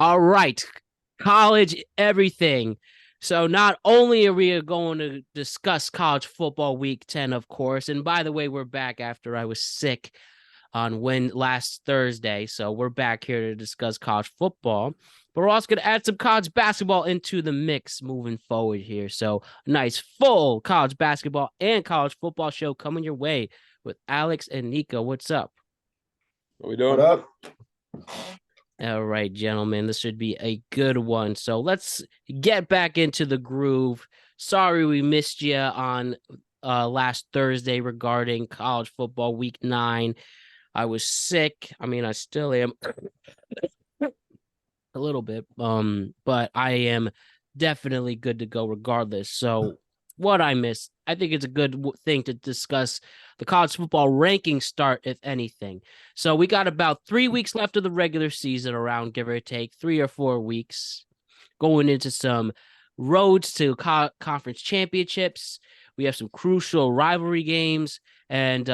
All right, college everything. So not only are we going to discuss college football week 10, of course, and by the way, we're back after I was sick on last Thursday. So we're back here to discuss college football. But we're also going to add some college basketball into the mix moving forward here. So a nice full college basketball and college football show coming your way with Alex and Nicho. What's up? What we What doing? up? All right, gentlemen, this should be a good one. So let's get back into the groove. Sorry we missed you on last Thursday regarding college football week 9. I was sick. I mean, I still am a little bit, but I am definitely good to go regardless. So what I missed, I think it's a good thing to discuss the college football ranking start, if anything. So we got about 3 weeks left of the regular season, around give or take 3 or 4 weeks, going into some roads to conference championships. We have some crucial rivalry games, and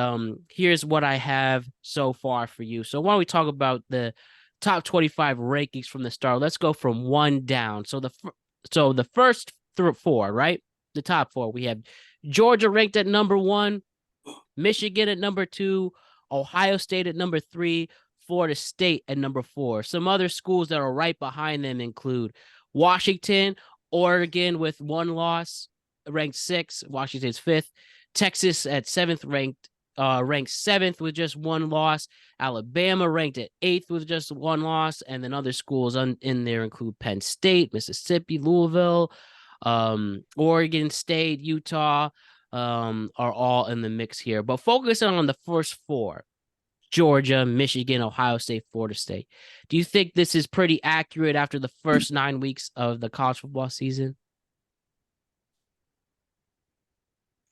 here's what I have so far for you. So why don't we talk about the top 25 rankings from the start? Let's go from one down. So the first four, right? The top four. We have Georgia ranked at number 1, Michigan at number 2, Ohio State at number 3, Florida State at number 4. Some other schools that are right behind them include Washington, Oregon with 1 loss, ranked 6. Washington's 5th. Texas at 7th, ranked 7th with just 1 loss. Alabama ranked at 8th with just 1 loss. And then other schools in there include Penn State, Mississippi, Louisville, Oregon State, Utah, are all in the mix here. But focusing on the first 4, Georgia, Michigan, Ohio State, Florida State. Do you think this is pretty accurate after the first 9 weeks of the college football season?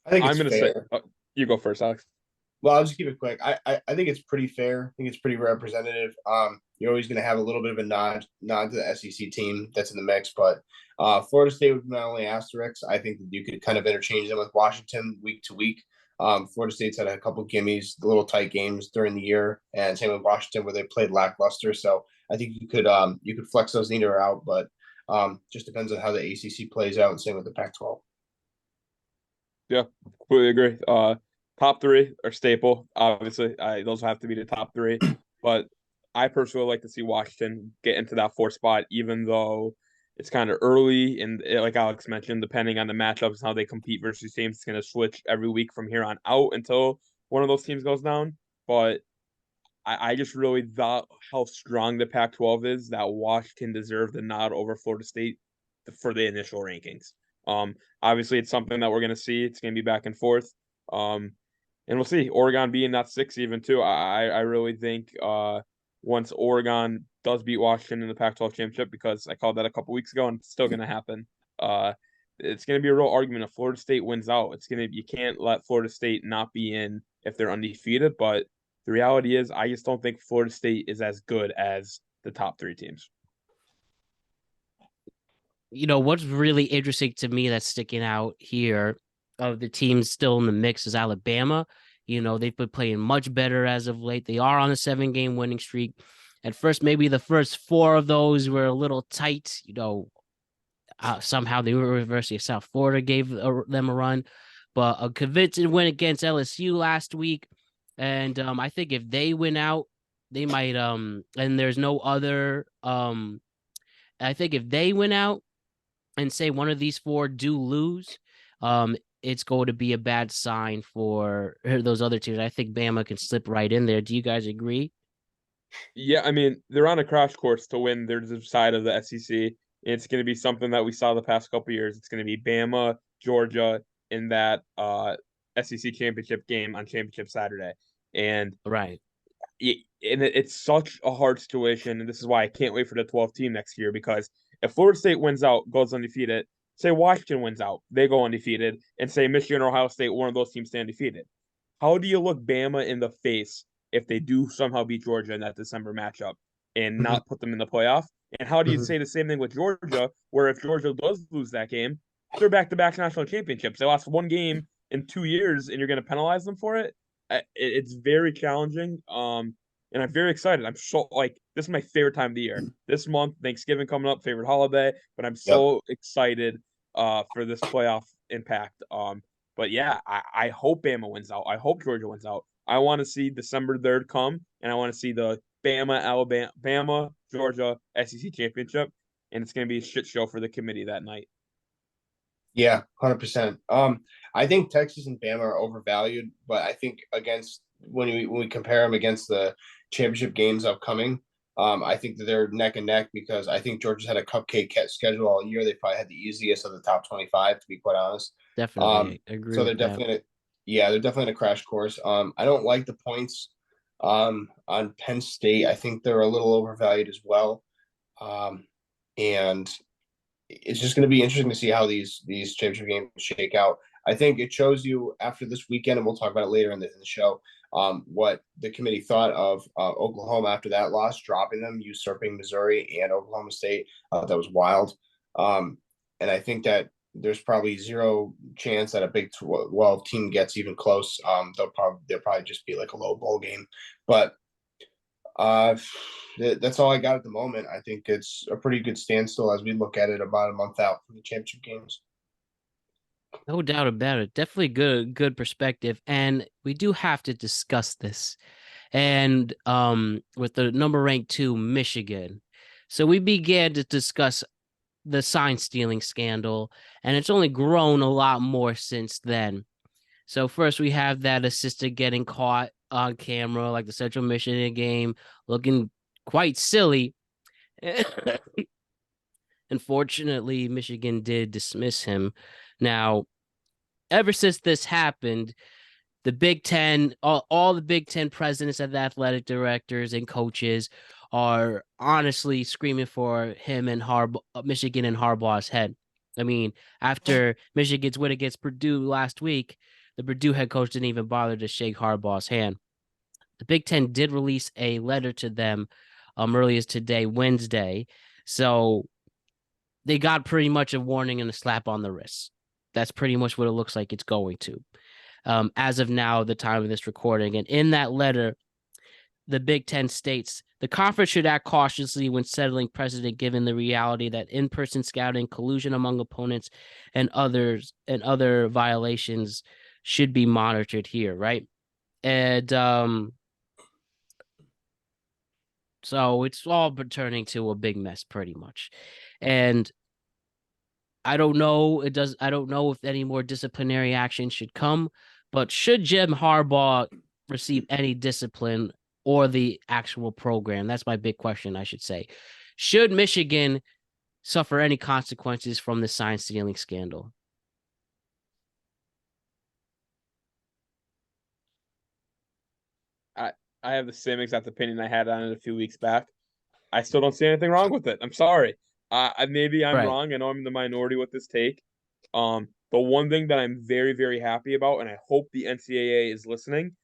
I think I'm it's gonna say fair. you go first, Alex. Well, I'll just keep it quick. I think it's pretty fair. I think it's pretty representative. You're always going to have a little bit of a nod to the SEC team that's in the mix, but Florida State with not only asterisks, I think that you could kind of interchange them with Washington week to week. Florida State's had a couple gimmies, little tight games during the year, and same with Washington where they played lackluster. So I think you could flex those neither out, but just depends on how the ACC plays out, and same with the Pac-12. Yeah, completely agree. Top 3 are staple. Obviously, those have to be the top 3. But I personally like to see Washington get into that 4th spot, even though it's kind of early. And like Alex mentioned, depending on the matchups and how they compete versus teams, it's going to switch every week from here on out until one of those teams goes down. But I just really thought how strong the Pac-12 is that Washington deserved the nod over Florida State for the initial rankings. Obviously, it's something that we're going to see. It's going to be back and forth. And we'll see. Oregon being that 6 even too. I really think once Oregon does beat Washington in the Pac-12 championship, because I called that a couple weeks ago and it's still going to happen. It's going to be a real argument if Florida State wins out. You can't let Florida State not be in if they're undefeated. But the reality is, I just don't think Florida State is as good as the top 3 teams. What's really interesting to me that's sticking out here of the teams still in the mix is Alabama. They've been playing much better as of late. They are on a 7-game winning streak. At first, maybe the first 4 of those were a little tight. Somehow the University of South Florida gave them a run, but a convincing win against LSU last week. And I think if they win out, they might and there's no other I think if they win out and say one of these 4 do lose, it's going to be a bad sign for those other teams. I think Bama can slip right in there. Do you guys agree? Yeah, I mean, they're on a crash course to win their side of the SEC. It's going to be something that we saw the past couple years. It's going to be Bama, Georgia in that SEC championship game on Championship Saturday. And Right. it's such a hard situation, and this is why I can't wait for the 12th team next year, because if Florida State wins out, goes undefeated, say Washington wins out, they go undefeated, and say Michigan or Ohio State, one of those teams stay undefeated. How do you look Bama in the face if they do somehow beat Georgia in that December matchup and Mhm. not put them in the playoff? And how do you Mhm. say the same thing with Georgia, where if Georgia does lose that game, they're back-to-back national championships. They lost 1 game in 2 years, and you're going to penalize them for it? It's very challenging. And and I'm very excited. I'm so this is my favorite time of the year. This month, Thanksgiving coming up, favorite holiday, but I'm so excited for this playoff impact. But yeah, I hope Bama wins out. I hope Georgia wins out. I want to see December 3rd come, and I want to see the Bama, Georgia SEC championship, and it's going to be a shit show for the committee that night. Yeah, 100%. I think Texas and Bama are overvalued, but I think against when we compare them against the championship games upcoming, I think that they're neck and neck because I think Georgia's had a cupcake schedule all year. They probably had the easiest of the top 25, to be quite honest. Definitely agree. So they're with definitely, they're definitely in a crash course. I don't like the points on Penn State. I think they're a little overvalued as well. And it's just going to be interesting to see how these championship games shake out. I think it shows you after this weekend, and we'll talk about it later in the show, what the committee thought of Oklahoma after that loss, dropping them, usurping Missouri and Oklahoma State. That was wild. And I think that there's probably zero chance that a Big 12 team gets even close. They'll probably just be like a low bowl game. But that's all I got at the moment. I think it's a pretty good standstill as we look at it about a month out from the championship games. No doubt about it. Definitely good perspective. And we do have to discuss this. And with the number ranked 2, Michigan. So we began to discuss the sign stealing scandal, and it's only grown a lot more since then. So first we have that assistant getting caught on camera, like the Central Michigan game, looking quite silly. Unfortunately, Michigan did dismiss him. Now, ever since this happened, the Big Ten, all the Big Ten presidents and the athletic directors and coaches are honestly screaming for him and Michigan and Harbaugh's head. I mean, after Michigan's win against Purdue last week, the Purdue head coach didn't even bother to shake Harbaugh's hand. The Big Ten did release a letter to them early as today, Wednesday. So they got pretty much a warning and a slap on the wrist. That's pretty much what it looks like it's going to. As of now, the time of this recording. And in that letter, the Big Ten states, the conference should act cautiously when settling precedent given the reality that in-person scouting, collusion among opponents, and other violations should be monitored here, right? And so it's all turning to a big mess pretty much. And I don't know if any more disciplinary action should come, but should Jim Harbaugh receive any discipline or the actual program? That's my big question, I should say. Should Michigan suffer any consequences from the sign stealing scandal? I have the same exact opinion I had on it a few weeks back. I still don't see anything wrong with it. I'm sorry. Maybe I'm Right. wrong. I know I'm the minority with this take. The one thing that I'm very, very happy about, and I hope the NCAA is listening,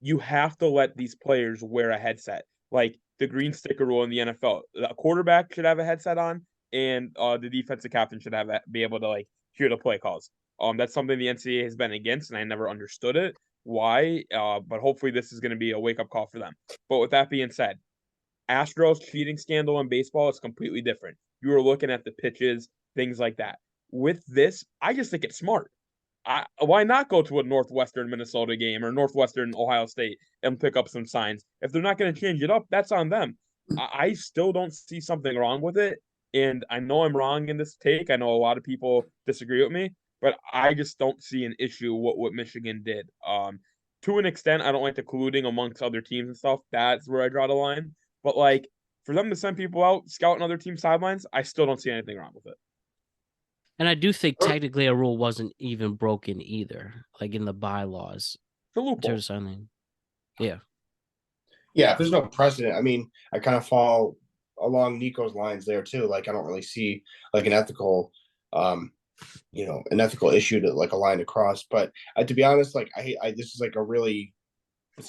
you have to let these players wear a headset. Like the green sticker rule in the NFL. A quarterback should have a headset on, and the defensive captain should be able to hear the play calls. That's something the NCAA has been against, and I never understood it. Why? But hopefully this is going to be a wake up call for them. But with that being said, Astros cheating scandal in baseball is completely different. You were looking at the pitches, things like that. With this, I just think it's smart. Why not go to a Northwestern Minnesota game or Northwestern Ohio State and pick up some signs? If they're not going to change it up, that's on them. I still don't see something wrong with it. And I know I'm wrong in this take. I know a lot of people disagree with me, but I just don't see an issue what Michigan did. To an extent, I don't like the colluding amongst other teams and stuff. That's where I draw the line. But for them to send people out, scouting other team sidelines, I still don't see anything wrong with it. And I do think technically a rule wasn't even broken either, like in the bylaws. The loophole. Yeah. Yeah, if there's no precedent, I mean, I kind of fall along Nico's lines there too. Like I don't really see an ethical an ethical issue to a line across. But to be honest, this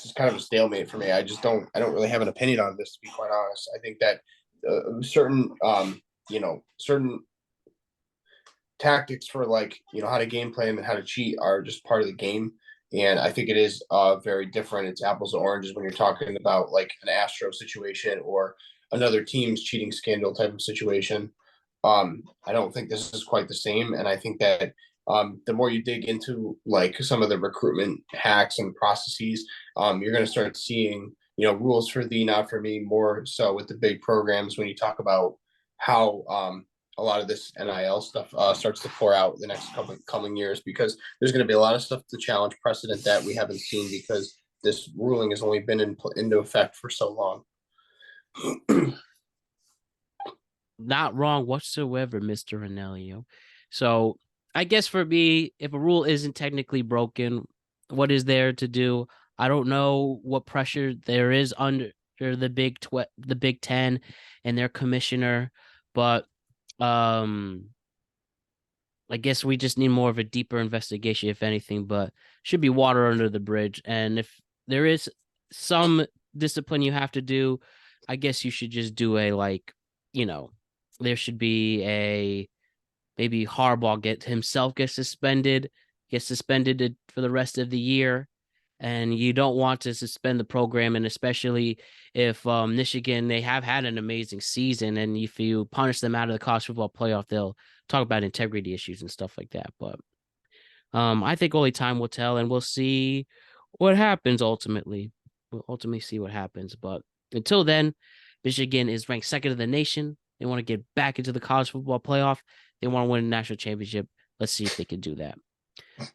is kind of a stalemate for me. I don't really have an opinion on this, to be quite honest. I think that certain tactics for how to game plan and how to cheat are just part of the game. And I think it is very different. It's apples and oranges when you're talking about like an Astro situation or another team's cheating scandal type of situation. I don't think this is quite the same. And I think that the more you dig into like some of the recruitment hacks and processes, you're going to start seeing, rules for thee, not for me, more so with the big programs when you talk about how a lot of this NIL stuff starts to pour out the next couple coming years, because there's going to be a lot of stuff to challenge precedent that we haven't seen because this ruling has only been into effect for so long. Not wrong whatsoever, Mr. Anelio. So I guess for me, if a rule isn't technically broken, what is there to do? I don't know what pressure there is under the Big Ten and their commissioner, but I guess we just need more of a deeper investigation, if anything, but should be water under the bridge. And if there is some discipline you have to do, I guess you should just do there should be maybe Harbaugh gets suspended for the rest of the year. And you don't want to suspend the program, and especially if Michigan, they have had an amazing season, and if you punish them out of the college football playoff, they'll talk about integrity issues and stuff like that. But I think only time will tell, and we'll see what happens ultimately. We'll ultimately see what happens. But until then, Michigan is ranked second in the nation. They want to get back into the college football playoff. They want to win a national championship. Let's see if they can do that.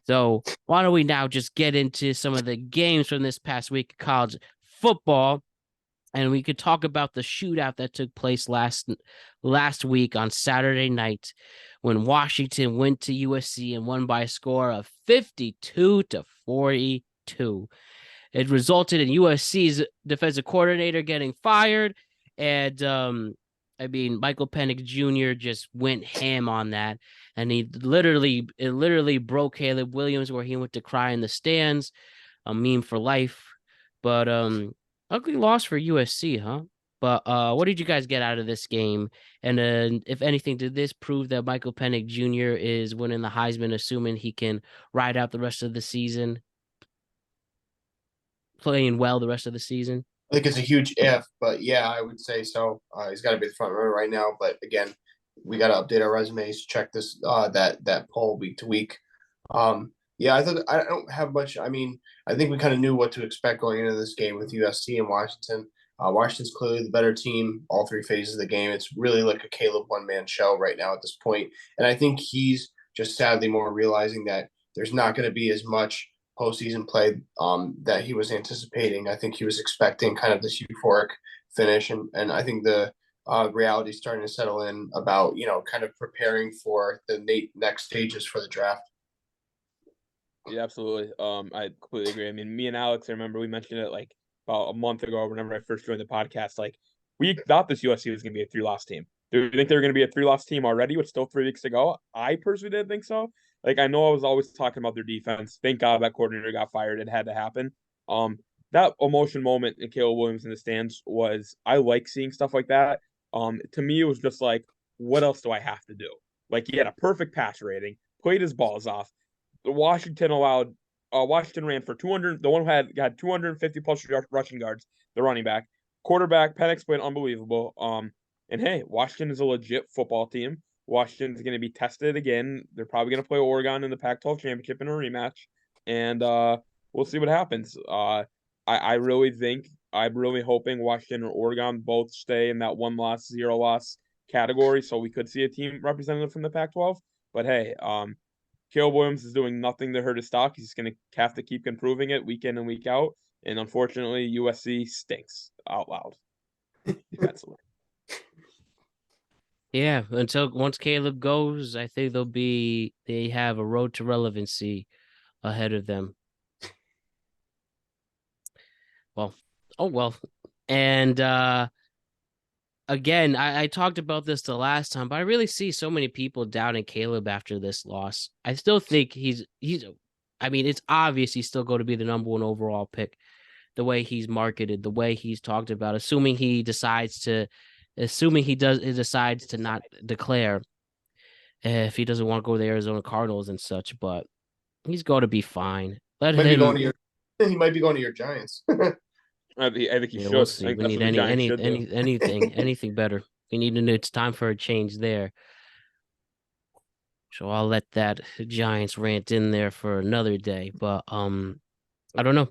So why don't we now just get into some of the games from this past week of college football, and we could talk about the shootout that took place last week on Saturday night when Washington went to USC and won by a score of 52-42. It resulted in USC's defensive coordinator getting fired, and Michael Pennix Jr. just went ham on that, and it literally broke Caleb Williams, where he went to cry in the stands, a meme for life. But ugly loss for USC, huh? But what did you guys get out of this game? And if anything, did this prove that Michael Penix Jr. is winning the Heisman, assuming he can ride out the rest of the season, playing well the rest of the season? I think it's a huge if, but yeah, I would say so. He's got to be the front runner right now. But again, we got to update our resumes, check this that poll week to week. Yeah, I don't have much. I mean, I think we kind of knew what to expect going into this game with USC and Washington. Washington's clearly the better team, all three phases of the game. It's really like a Caleb one-man show right now at this point. And I think he's just sadly more realizing that there's not going to be as much postseason play that he was anticipating. I think he was expecting kind of this euphoric finish. And I think the reality is starting to settle in about, kind of preparing for the next stages for the draft. Yeah, absolutely. I completely agree. I mean, me and Alex, I remember we mentioned it like about a month ago, whenever I first joined the podcast. Like, we thought this USC was going to be a 3-loss team. Do you think they were going to be a 3-loss team already with still 3 weeks to go? I personally didn't think so. Like, I know I was always talking about their defense. Thank God that coordinator got fired. It had to happen. That emotion moment in Caleb Williams in the stands was, I like seeing stuff like that. To me, it was just like, what else do I have to do? Like, he had a perfect pass rating, played his balls off. Washington ran for 200. The one who had 250 plus rushing yards, the running back. Quarterback, Penix played unbelievable. And hey, Washington is a legit football team. Washington is going to be tested again. They're probably going to play Oregon in the Pac-12 championship in a rematch. And we'll see what happens. I'm really hoping Washington or Oregon both stay in that 1-loss, 0-loss category, so we could see a team representative from the Pac-12. But hey, Caleb Williams is doing nothing to hurt his stock. He's going to have to keep improving it week in and week out. And unfortunately, USC stinks out loud defensively. Yeah, until once Caleb goes, I think they have a road to relevancy ahead of them. Well. And again, I talked about this the last time, but I really see so many people doubting Caleb after this loss. I still think he's it's obvious he's still going to be the number 1 overall pick, the way he's marketed, the way he's talked about, assuming he decides to not declare, if he doesn't want to go to the Arizona Cardinals and such, but he's going to be fine. Let Might be going him. to your. He might be going to your Giants. I think he Yeah, should. we'll I see. think We that's need what the Giants should do. anything better. We need to know it's time for a change there. So I'll let that Giants rant in there for another day. But I don't know.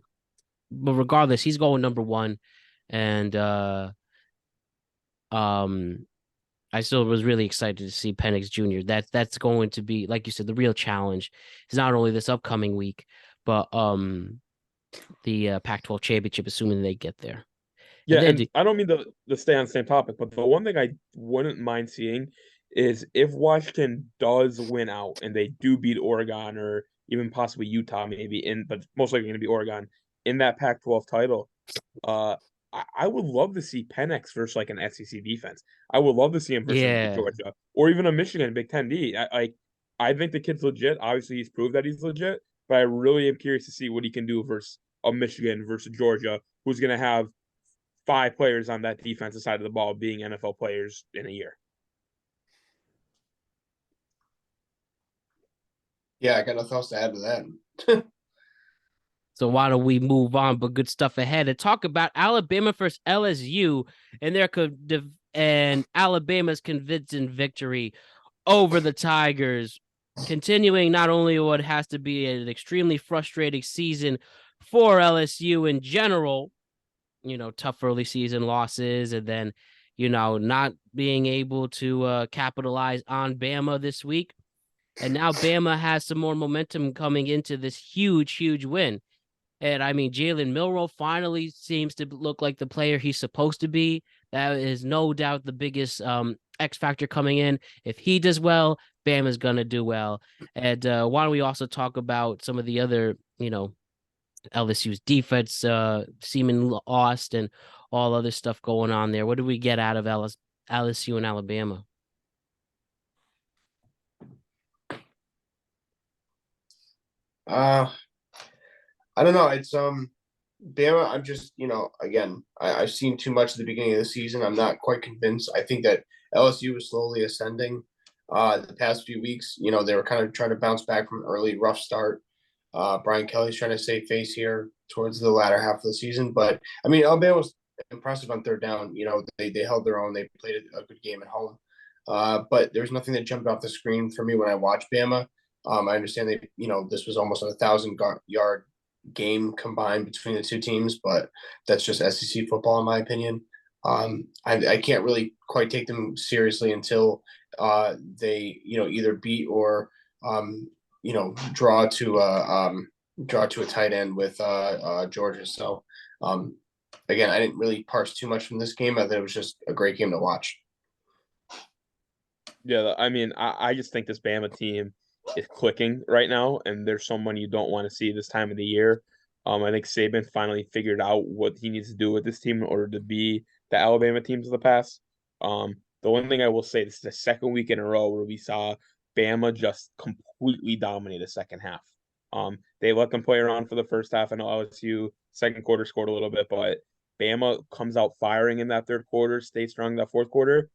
But regardless, he's going number one. And um I still was really excited to see Pennix Jr. That's going to be, like you said, the real challenge is not only this upcoming week, but the Pac-12 championship, assuming they get there. Yeah, And then and I don't mean to stay on the same topic, but the one thing I wouldn't mind seeing is if Washington does win out and they do beat Oregon or even possibly Utah, maybe but most likely going to be Oregon in that Pac-12 title. I would love to see Penix versus like an SEC defense. I would love to see him versus like yeah, Georgia or even a Michigan Big Ten D. I think the kid's legit. Obviously, he's proved that he's legit, but I really am curious to see what he can do versus a Michigan versus Georgia, who's going to have 5 players on that defensive side of the ball being NFL players in a year. Yeah, I got nothing else to add to that. so why don't we move on? But good stuff ahead and talk about Alabama versus LSU and Alabama's convincing victory over the Tigers, continuing not only what has to be an extremely frustrating season for LSU in general, tough early season losses, and then, not being able to capitalize on Bama this week. And now Bama has some more momentum coming into this huge, huge win. And I mean, Jalen Milroe finally seems to look like the player he's supposed to be. That is no doubt the biggest X factor coming in. If he does well, Bama's gonna do well. And why don't we also talk about some of the other, LSU's defense seeming lost and all other stuff going on there. What do we get out of LSU and Alabama? Uh, I don't know. It's Bama. I'm just again, I've seen too much at the beginning of the season. I'm not quite convinced. I think that LSU is slowly ascending. The past few weeks, they were kind of trying to bounce back from an early rough start. Brian Kelly's trying to save face here towards the latter half of the season, but I mean, Alabama was impressive on third down. They held their own. They played a good game at home. But there's nothing that jumped off the screen for me when I watched Bama. I understand that this was almost a 1,000-yard game combined between the two teams, but that's just SEC football in my opinion. I can't really quite take them seriously until they either beat or draw to a tight end with Georgia. So again, I didn't really parse too much from this game. I thought it was just a great game to watch. Yeah, I mean, I just think this Bama team is clicking right now, and there's someone you don't want to see this time of the year. I think Saban finally figured out what he needs to do with this team in order to be the Alabama teams of the past. The one thing I will say, this is the second week in a row where we saw Bama just completely dominate the second half. They let them play around for the first half. I know LSU second quarter scored a little bit, but Bama comes out firing in that third quarter, stay strong in that fourth quarter.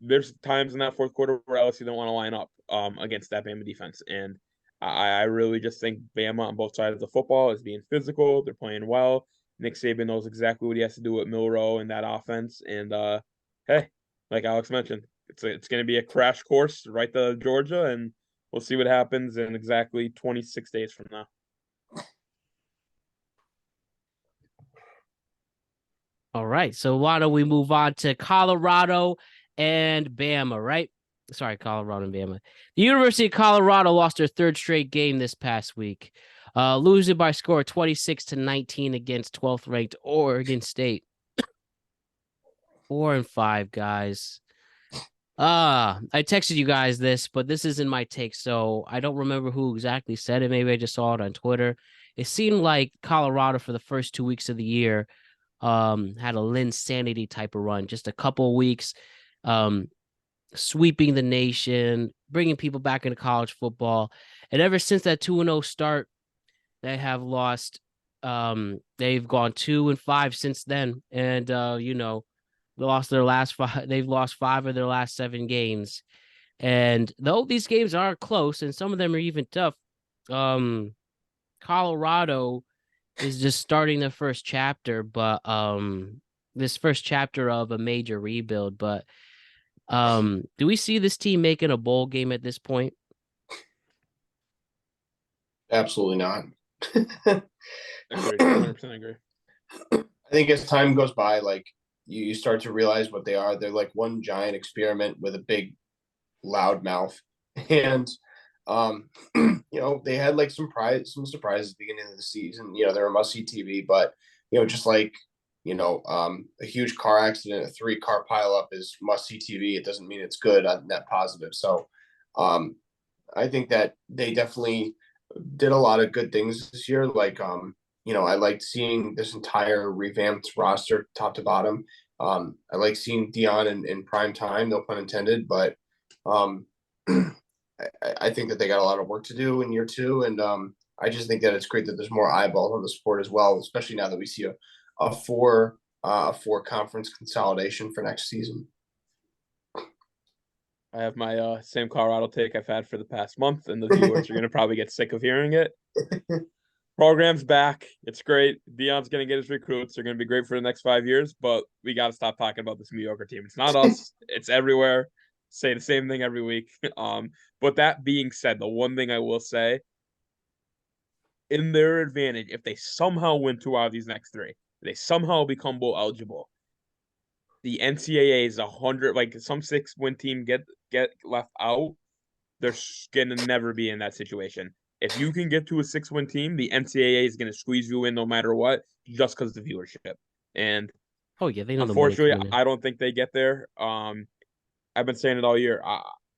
There's times in that fourth quarter where LSU don't want to line up against that Bama defense. And I really just think Bama on both sides of the football is being physical. They're playing well. Nick Saban knows exactly what he has to do with Milroe in that offense. And hey, like Alex mentioned, it's going to be a crash course right to Georgia, and we'll see what happens in exactly 26 days from now. All right, so why don't we move on to Colorado and Bama, right? Sorry, Colorado and Bama. The University of Colorado lost their third straight game this past week, losing by a score of 26-19 against 12th ranked Oregon State. 4-5, guys. I texted you guys this, but this isn't my take, so I don't remember who exactly said it. Maybe I just saw it on Twitter. It seemed like Colorado for the first 2 weeks of the year had a Linsanity type of run, just a couple weeks, sweeping the nation, bringing people back into college football. And ever since that 2-0 start, they have lost. They've gone 2-5 since then, and lost their last 5. They've lost 5 of their last 7 games. And though these games are close and some of them are even tough, Colorado is just starting the first chapter, but this first chapter of a major rebuild. But do we see this team making a bowl game at this point? Absolutely not. Agree. 100% agree. I think as time goes by, like you start to realize what they are. They're like one giant experiment with a big, loud mouth, and they had like some surprises at the beginning of the season. They're a must-see TV, but just like a huge car accident, a 3-car pileup is must-see TV. It doesn't mean it's good on net positive. So, I think that they definitely did a lot of good things this year. Like, I liked seeing this entire revamped roster top to bottom. I like seeing Dion in prime time, no pun intended, but I think that they got a lot of work to do in year 2. And I just think that it's great that there's more eyeballs on the sport as well, especially now that we see a four conference consolidation for next season. I have my same Colorado take I've had for the past month, and the viewers are going to probably get sick of hearing it. Program's back. It's great. Dion's going to get his recruits. They're going to be great for the next 5 years, but we got to stop talking about this mediocre team. It's not us. It's everywhere. Say the same thing every week. But that being said, the one thing I will say, in their advantage, if they somehow win 2 out of these next 3, they somehow become bowl eligible, the NCAA is 100. Like some 6-win team get left out, they're gonna never be in that situation. If you can get to a 6-win team, the NCAA is gonna squeeze you in no matter what, just because of the viewership. And oh yeah, they know unfortunately, the money I don't think they get there. I've been saying it all year.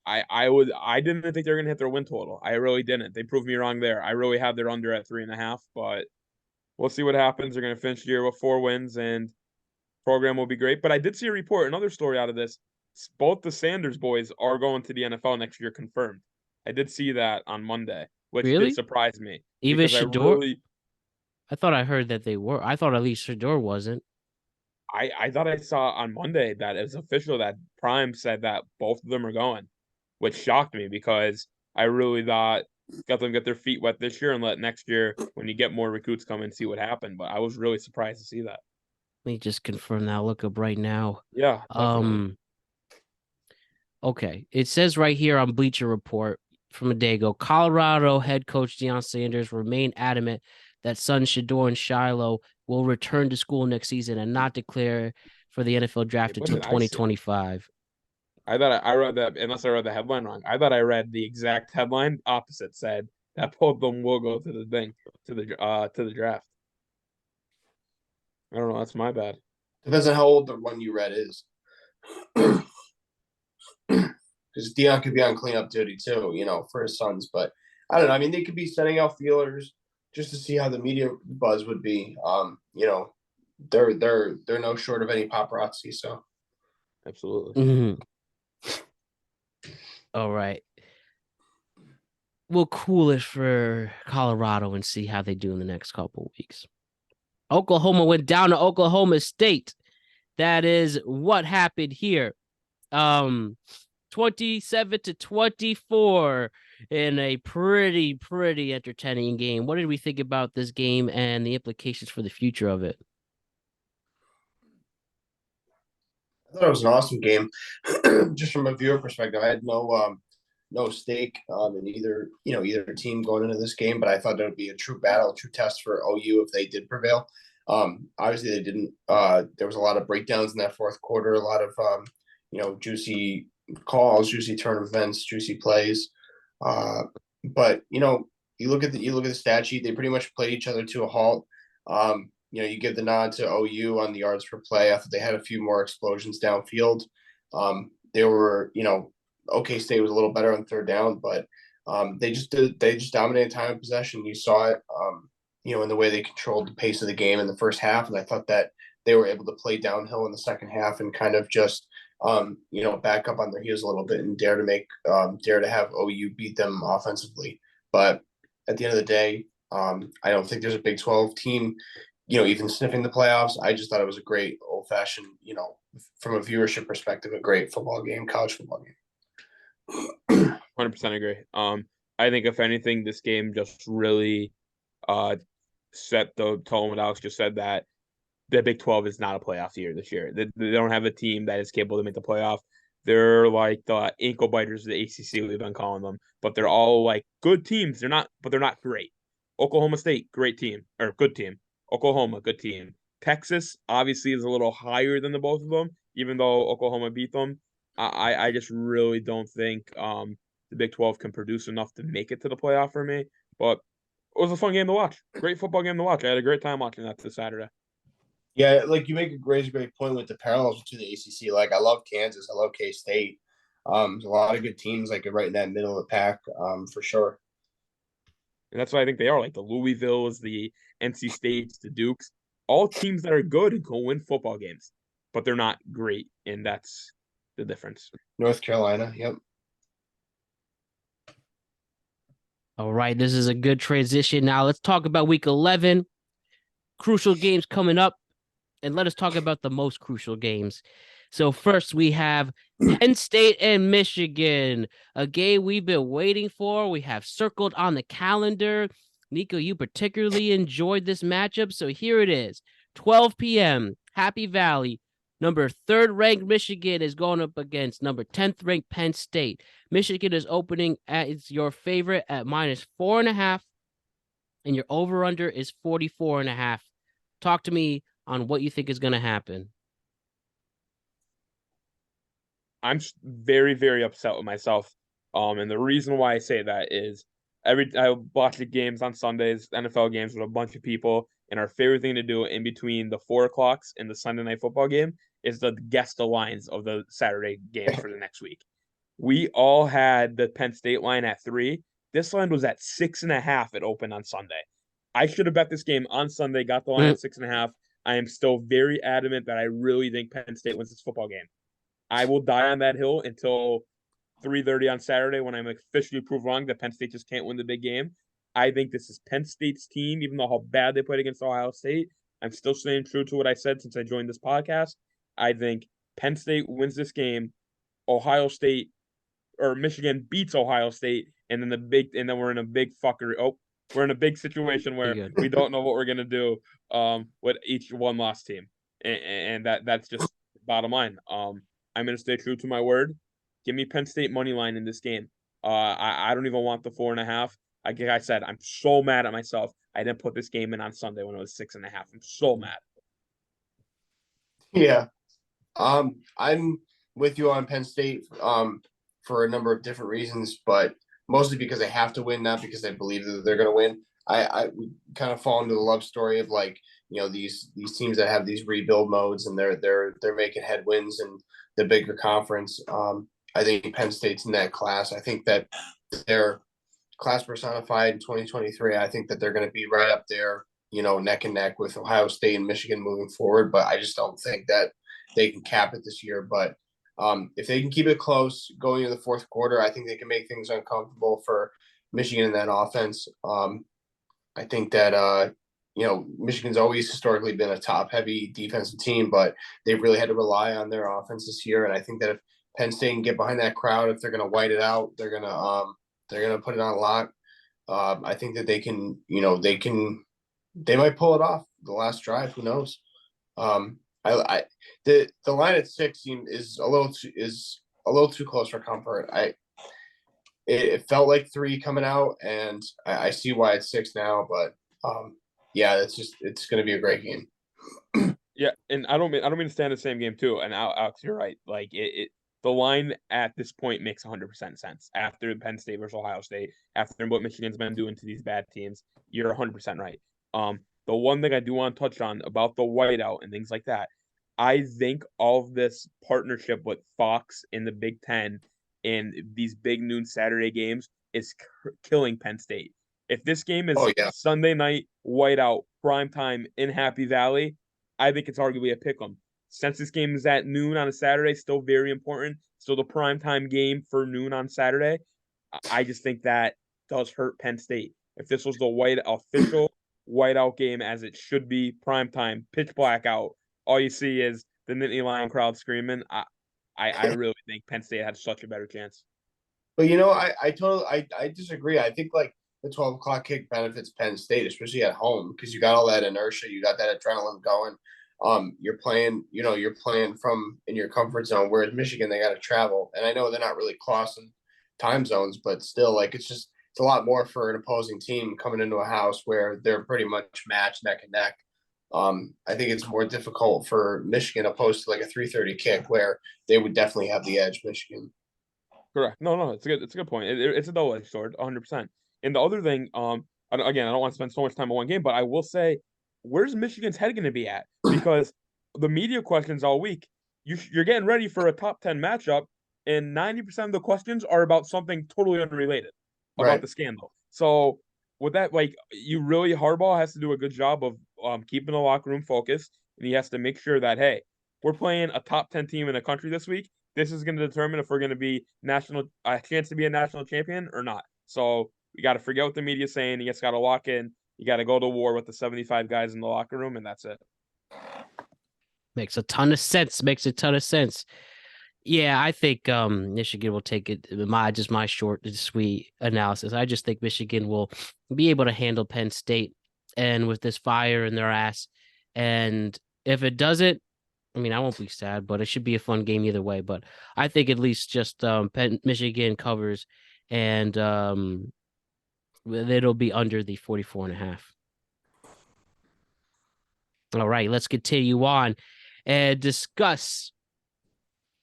I didn't think they were gonna hit their win total. I really didn't. They proved me wrong there. I really had their under at 3.5, but we'll see what happens. They're gonna finish the year with 4 wins, and program will be great. But I did see a report, another story out of this. Both the Sanders boys are going to the NFL next year, confirmed. I did see that on Monday, which Really? did surprise me. Even because Shador? I thought I heard that they were. I thought at least Shador wasn't. I thought I saw on Monday that it was official that Prime said that both of them are going, which shocked me because I really thought got them get their feet wet this year and let next year, when you get more recruits, come and see what happened. But I was really surprised to see that. Let me just confirm that. Look up right now. Yeah, definitely. Okay. It says right here on Bleacher Report from a day ago, Colorado head coach Deion Sanders remained adamant that sons Shador and Shiloh will return to school next season and not declare for the NFL draft until 2025. I thought I read that, unless I read the headline wrong. I thought I read the exact headline opposite, said that both of them will go to the thing, to the draft. I don't know. That's my bad. Depends on how old the one you read is. Because Dion could be on cleanup duty too, for his sons. But I don't know. I mean, they could be sending out feelers just to see how the media buzz would be. They're no short of any paparazzi. So, absolutely. Mm-hmm. All right. We'll cool it for Colorado and see how they do in the next couple of weeks. Oklahoma went down to Oklahoma State. That is what happened here. 27-24 in a pretty entertaining game. What did we think about this game and the implications for the future of it? I thought it was an awesome game. Just from a viewer perspective, I had no stake in either team going into this game, but I thought it would be a true battle, a true test for OU if they did prevail. Obviously they didn't. There was a lot of breakdowns in that fourth quarter, a lot of juicy calls, juicy turn events, juicy plays. But you look at the stat sheet, they pretty much played each other to a halt. You give the nod to OU on the yards per play. I thought they had a few more explosions downfield. They were, OK State was a little better on third down, but they just dominated time of possession. You saw it, in the way they controlled the pace of the game in the first half. And I thought that they were able to play downhill in the second half and kind of just, back up on their heels a little bit and dare to have OU beat them offensively. But at the end of the day, I don't think there's a Big 12 team, even sniffing the playoffs. I just thought it was a great old fashioned, from a viewership perspective, a great football game, college football game. 100% agree. I think if anything, this game just really set the tone. What Alex just said, that the Big 12 is not a playoff year this year. They don't have a team that is capable to make the playoff. They're like the ankle biters of the ACC, we've been calling them, but they're all like good teams. But they're not great. Oklahoma State, great team, or good team. Oklahoma, good team. Texas obviously is a little higher than the both of them, even though Oklahoma beat them. I just really don't think the Big 12 can produce enough to make it to the playoff for me. But it was a fun game to watch. Great football game to watch. I had a great time watching that this Saturday. Yeah, like you raise a great point with the parallels to the ACC. Like I love Kansas, I love K-State. There's a lot of good teams like right in that middle of the pack, for sure. And that's why I think they are like the Louisvilles, the NC States, the Dukes, all teams that are good and can win football games, but they're not great, and that's the difference. North Carolina, yep. All right, this is a good transition. Now let's talk about week 11. Crucial games coming up, and let us talk about the most crucial games. So first we have Penn State and Michigan, a game we've been waiting for. We have circled on the calendar. Nicho, you particularly enjoyed this matchup, so here it is. 12 p.m., Happy Valley. Number 3rd ranked Michigan is going up against number 10th ranked Penn State. Michigan is opening as your favorite at -4.5, and your over-under is 44.5. Talk to me on what you think is going to happen. I'm very, very upset with myself. And the reason why I say that is I watch the games on Sundays, NFL games with a bunch of people, and our favorite thing to do in between the 4 o'clocks and the Sunday night football game is to guess the lines of the Saturday games for the next week. We all had the Penn State line at 3. This line was at 6.5. It opened on Sunday. I should have bet this game on Sunday, got the line at 6.5. I am still very adamant that I really think Penn State wins this football game. I will die on that hill until 3:30 on Saturday when I'm officially proved wrong that Penn State just can't win the big game. I think this is Penn State's team, even though how bad they played against Ohio State. I'm still staying true to what I said since I joined this podcast. I think Penn State wins this game. Ohio State or Michigan beats Ohio State, and then we're in a big fuckery. Oh, we're in a big situation where we don't know what we're gonna do with each one-loss team, and that's just bottom line. I'm gonna stay true to my word. Give me Penn State money line in this game. I don't even want the 4.5. Like I said, I'm so mad at myself. I didn't put this game in on Sunday when it was 6.5. I'm so mad. Yeah. I'm with you on Penn State for a number of different reasons, but mostly because they have to win, not because I believe that they're going to win. I kind of fall into the love story of like, you know, these teams that have these rebuild modes and they're making headwinds in the bigger conference. I think Penn State's in that class. I think that they're class personified in 2023. I think that they're going to be right up there, you know, neck and neck with Ohio State and Michigan moving forward. But I just don't think that they can cap it this year. But if they can keep it close going into the fourth quarter, I think they can make things uncomfortable for Michigan in that offense. I think that, you know, Michigan's always historically been a top-heavy defensive team, but they've really had to rely on their offense this year. And I think that if Penn State can get behind that crowd, if they're going to white it out, they're going to put it on lock. I think that they can, you know, they might pull it off the last drive. Who knows? The line at 6 is a little too close for comfort. It felt like 3 coming out, and I see why it's 6 now. But yeah, it's going to be a great game. Yeah, and I don't mean to stand the same game too. And Alex, you're right. Like the line at this point makes 100% sense after Penn State versus Ohio State, after what Michigan's been doing to these bad teams. You're 100% right. The one thing I do want to touch on about the whiteout and things like that, I think all of this partnership with Fox in the Big Ten and these big noon Saturday games is killing Penn State. If this game is Sunday night whiteout prime time in Happy Valley, I think it's arguably a pick 'em. Since this game is at noon on a Saturday, still very important. Still the prime time game for noon on Saturday. I just think that does hurt Penn State. If this was the official whiteout game as it should be, prime time, pitch black out, all you see is the Nittany Lion crowd screaming. I really think Penn State had such a better chance. But you know, I totally disagree. I think like the 12 o'clock kick benefits Penn State, especially at home, because you got all that inertia, you got that adrenaline going. You're playing from in your comfort zone. Whereas Michigan, they got to travel, and I know they're not really crossing time zones, but still, like it's a lot more for an opposing team coming into a house where they're pretty much matched neck and neck. I think it's more difficult for Michigan opposed to like a 3:30 kick where they would definitely have the edge. Michigan. Correct. No, it's a good point. It's a double-edged sword, 100%. And the other thing, again, I don't want to spend so much time on one game, but I will say, where's Michigan's head going to be at? Because the media questions all week, you're getting ready for a top 10 matchup, and 90% of the questions are about something totally unrelated, about the scandal. So with that, like, Harbaugh has to do a good job of keeping the locker room focused, and he has to make sure that, hey, we're playing a top 10 team in the country this week. This is going to determine if we're going to be a chance to be a national champion or not. So we got to forget what the media's saying. You just got to lock in. You got to go to war with the 75 guys in the locker room, and that's it. Makes a ton of sense. Yeah, I think Michigan will take it. My short and sweet analysis. I just think Michigan will be able to handle Penn State and with this fire in their ass. And if it doesn't, I mean, I won't be sad, but it should be a fun game either way. But I think at least just Michigan covers, and it'll be under the 44.5. All right, let's continue on and discuss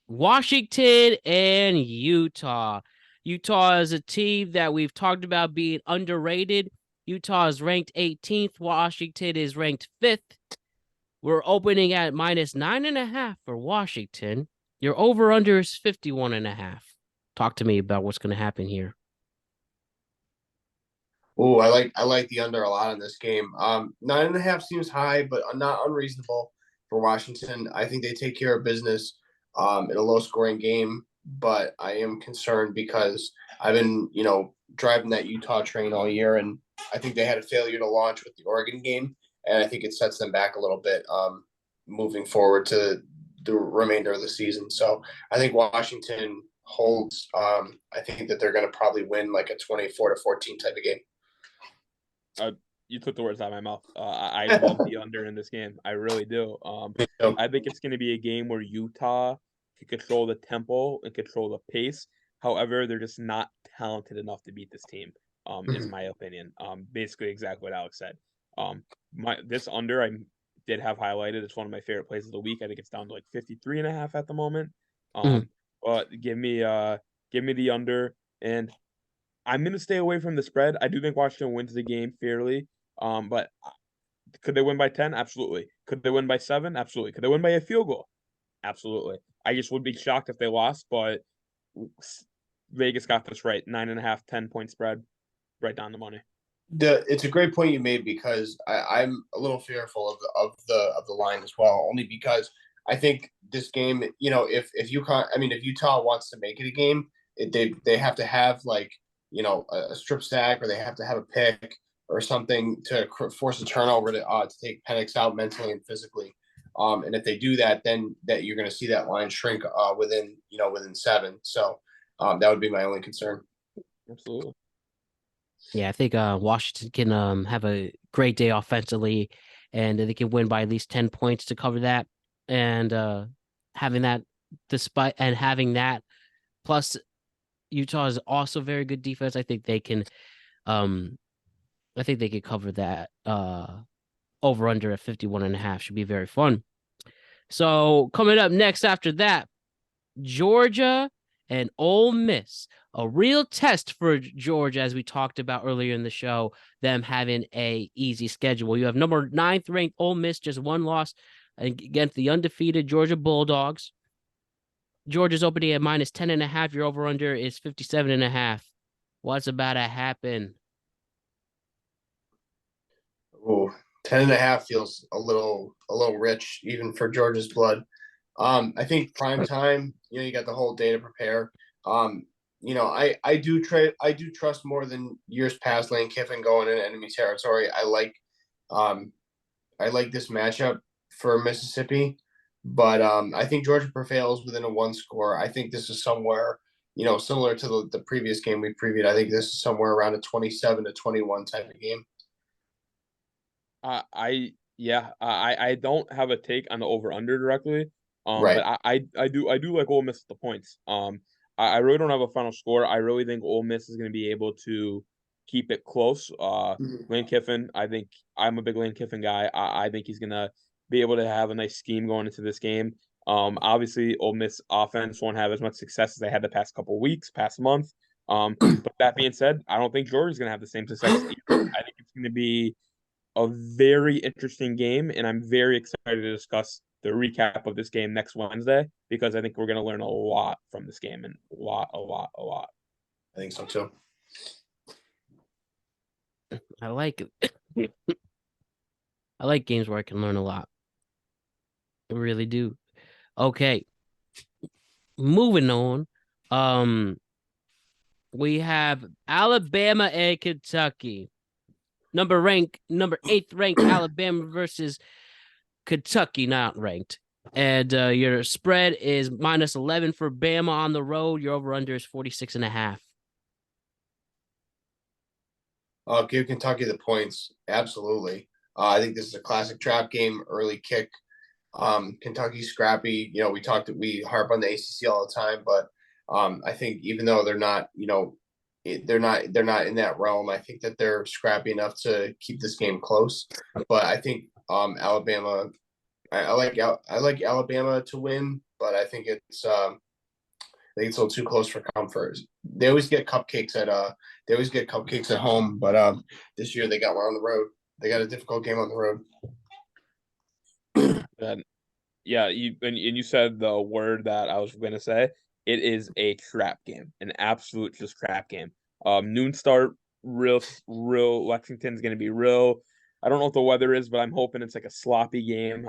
Washington and Utah. Utah is a team that we've talked about being underrated. Utah is ranked 18th. Washington is ranked 5th. We're opening at -9.5 for Washington. Your over-under is 51.5. Talk to me about what's going to happen here. Oh, I like the under a lot in this game. 9.5 seems high, but not unreasonable for Washington. I think they take care of business in a low-scoring game, but I am concerned because I've been, driving that Utah train all year, and I think they had a failure to launch with the Oregon game. And I think it sets them back a little bit moving forward to the remainder of the season. So I think Washington holds. I think that they're going to probably win like a 24-14 type of game. You took the words out of my mouth. I love the under in this game. I really do. I think it's going to be a game where Utah can control the tempo and control the pace. However, they're just not talented enough to beat this team, is my opinion. Basically exactly what Alex said. This under I did have highlighted. It's one of my favorite plays of the week. I think it's down to like 53.5 at the moment. But give me the under, and I'm gonna stay away from the spread. I do think Washington wins the game fairly. But could they win by 10? Absolutely. Could they win by 7? Absolutely. Could they win by a field goal? Absolutely. I just would be shocked if they lost, but Vegas got this right. 9.5, 10-point spread, right down the money. It's a great point you made because I'm a little fearful of the line as well, only because I think this game, if Utah wants to make it a game, they have to have like a strip sack, or they have to have a pick or something to force a turnover to take Pennix out mentally and physically. And if they do that, then you're going to see that line shrink within 7. So that would be my only concern. Absolutely. Yeah, I think Washington can have a great day offensively, and they can win by at least 10 points to cover that. And having that plus Utah is also very good defense. I think they can cover that over under at 51.5. Should be very fun. So coming up next after that, Georgia and Ole Miss. A real test for Georgia, as we talked about earlier in the show, them having a easy schedule. You have number 9th ranked Ole Miss, just one loss against the undefeated Georgia Bulldogs. Georgia's opening at -10.5. Your over-under is 57.5. What's about to happen? Oh, 10.5 feels a little rich, even for Georgia's blood. I think prime time, you got the whole day to prepare. I do trust more than years past Lane Kiffin going in enemy territory. I like this matchup for Mississippi, but I think Georgia prevails within a 1 score. I think this is somewhere similar to the previous game we previewed. I think this is somewhere around a 27-21 type of game. I don't have a take on the over under directly. Right. But I do like Ole Miss at the points. I really don't have a final score. I really think Ole Miss is going to be able to keep it close. Lane Kiffin, I think I'm a big Lane Kiffin guy. I think he's going to be able to have a nice scheme going into this game. Obviously, Ole Miss offense won't have as much success as they had the past couple weeks, past month. But that being said, I don't think Georgia's going to have the same success either. I think it's going to be a very interesting game, and I'm very excited to discuss the recap of this game next Wednesday because I think we're going to learn a lot from this game and a lot. I think so too. I like it. I like games where I can learn a lot. I really do. Okay. Moving on. We have Alabama and Kentucky. Number 8th ranked Alabama versus Kentucky, not ranked. And your spread is -11 for Bama on the road. Your over-under is 46.5. I'll give Kentucky the points. Absolutely. I think this is a classic trap game, early kick. Kentucky's scrappy. We harp on the ACC all the time, but I think even though they're not, they're not in that realm, I think that they're scrappy enough to keep this game close. But I think Alabama, I like Alabama to win, but I think it's a little too close for comfort. They always get cupcakes at home, but this year they got one on the road. They got a difficult game on the road. Yeah, you said the word that I was gonna say. It is a trap game, an absolute just trap game. Noon start, real. Lexington's gonna be real. I don't know what the weather is, but I'm hoping it's like a sloppy game.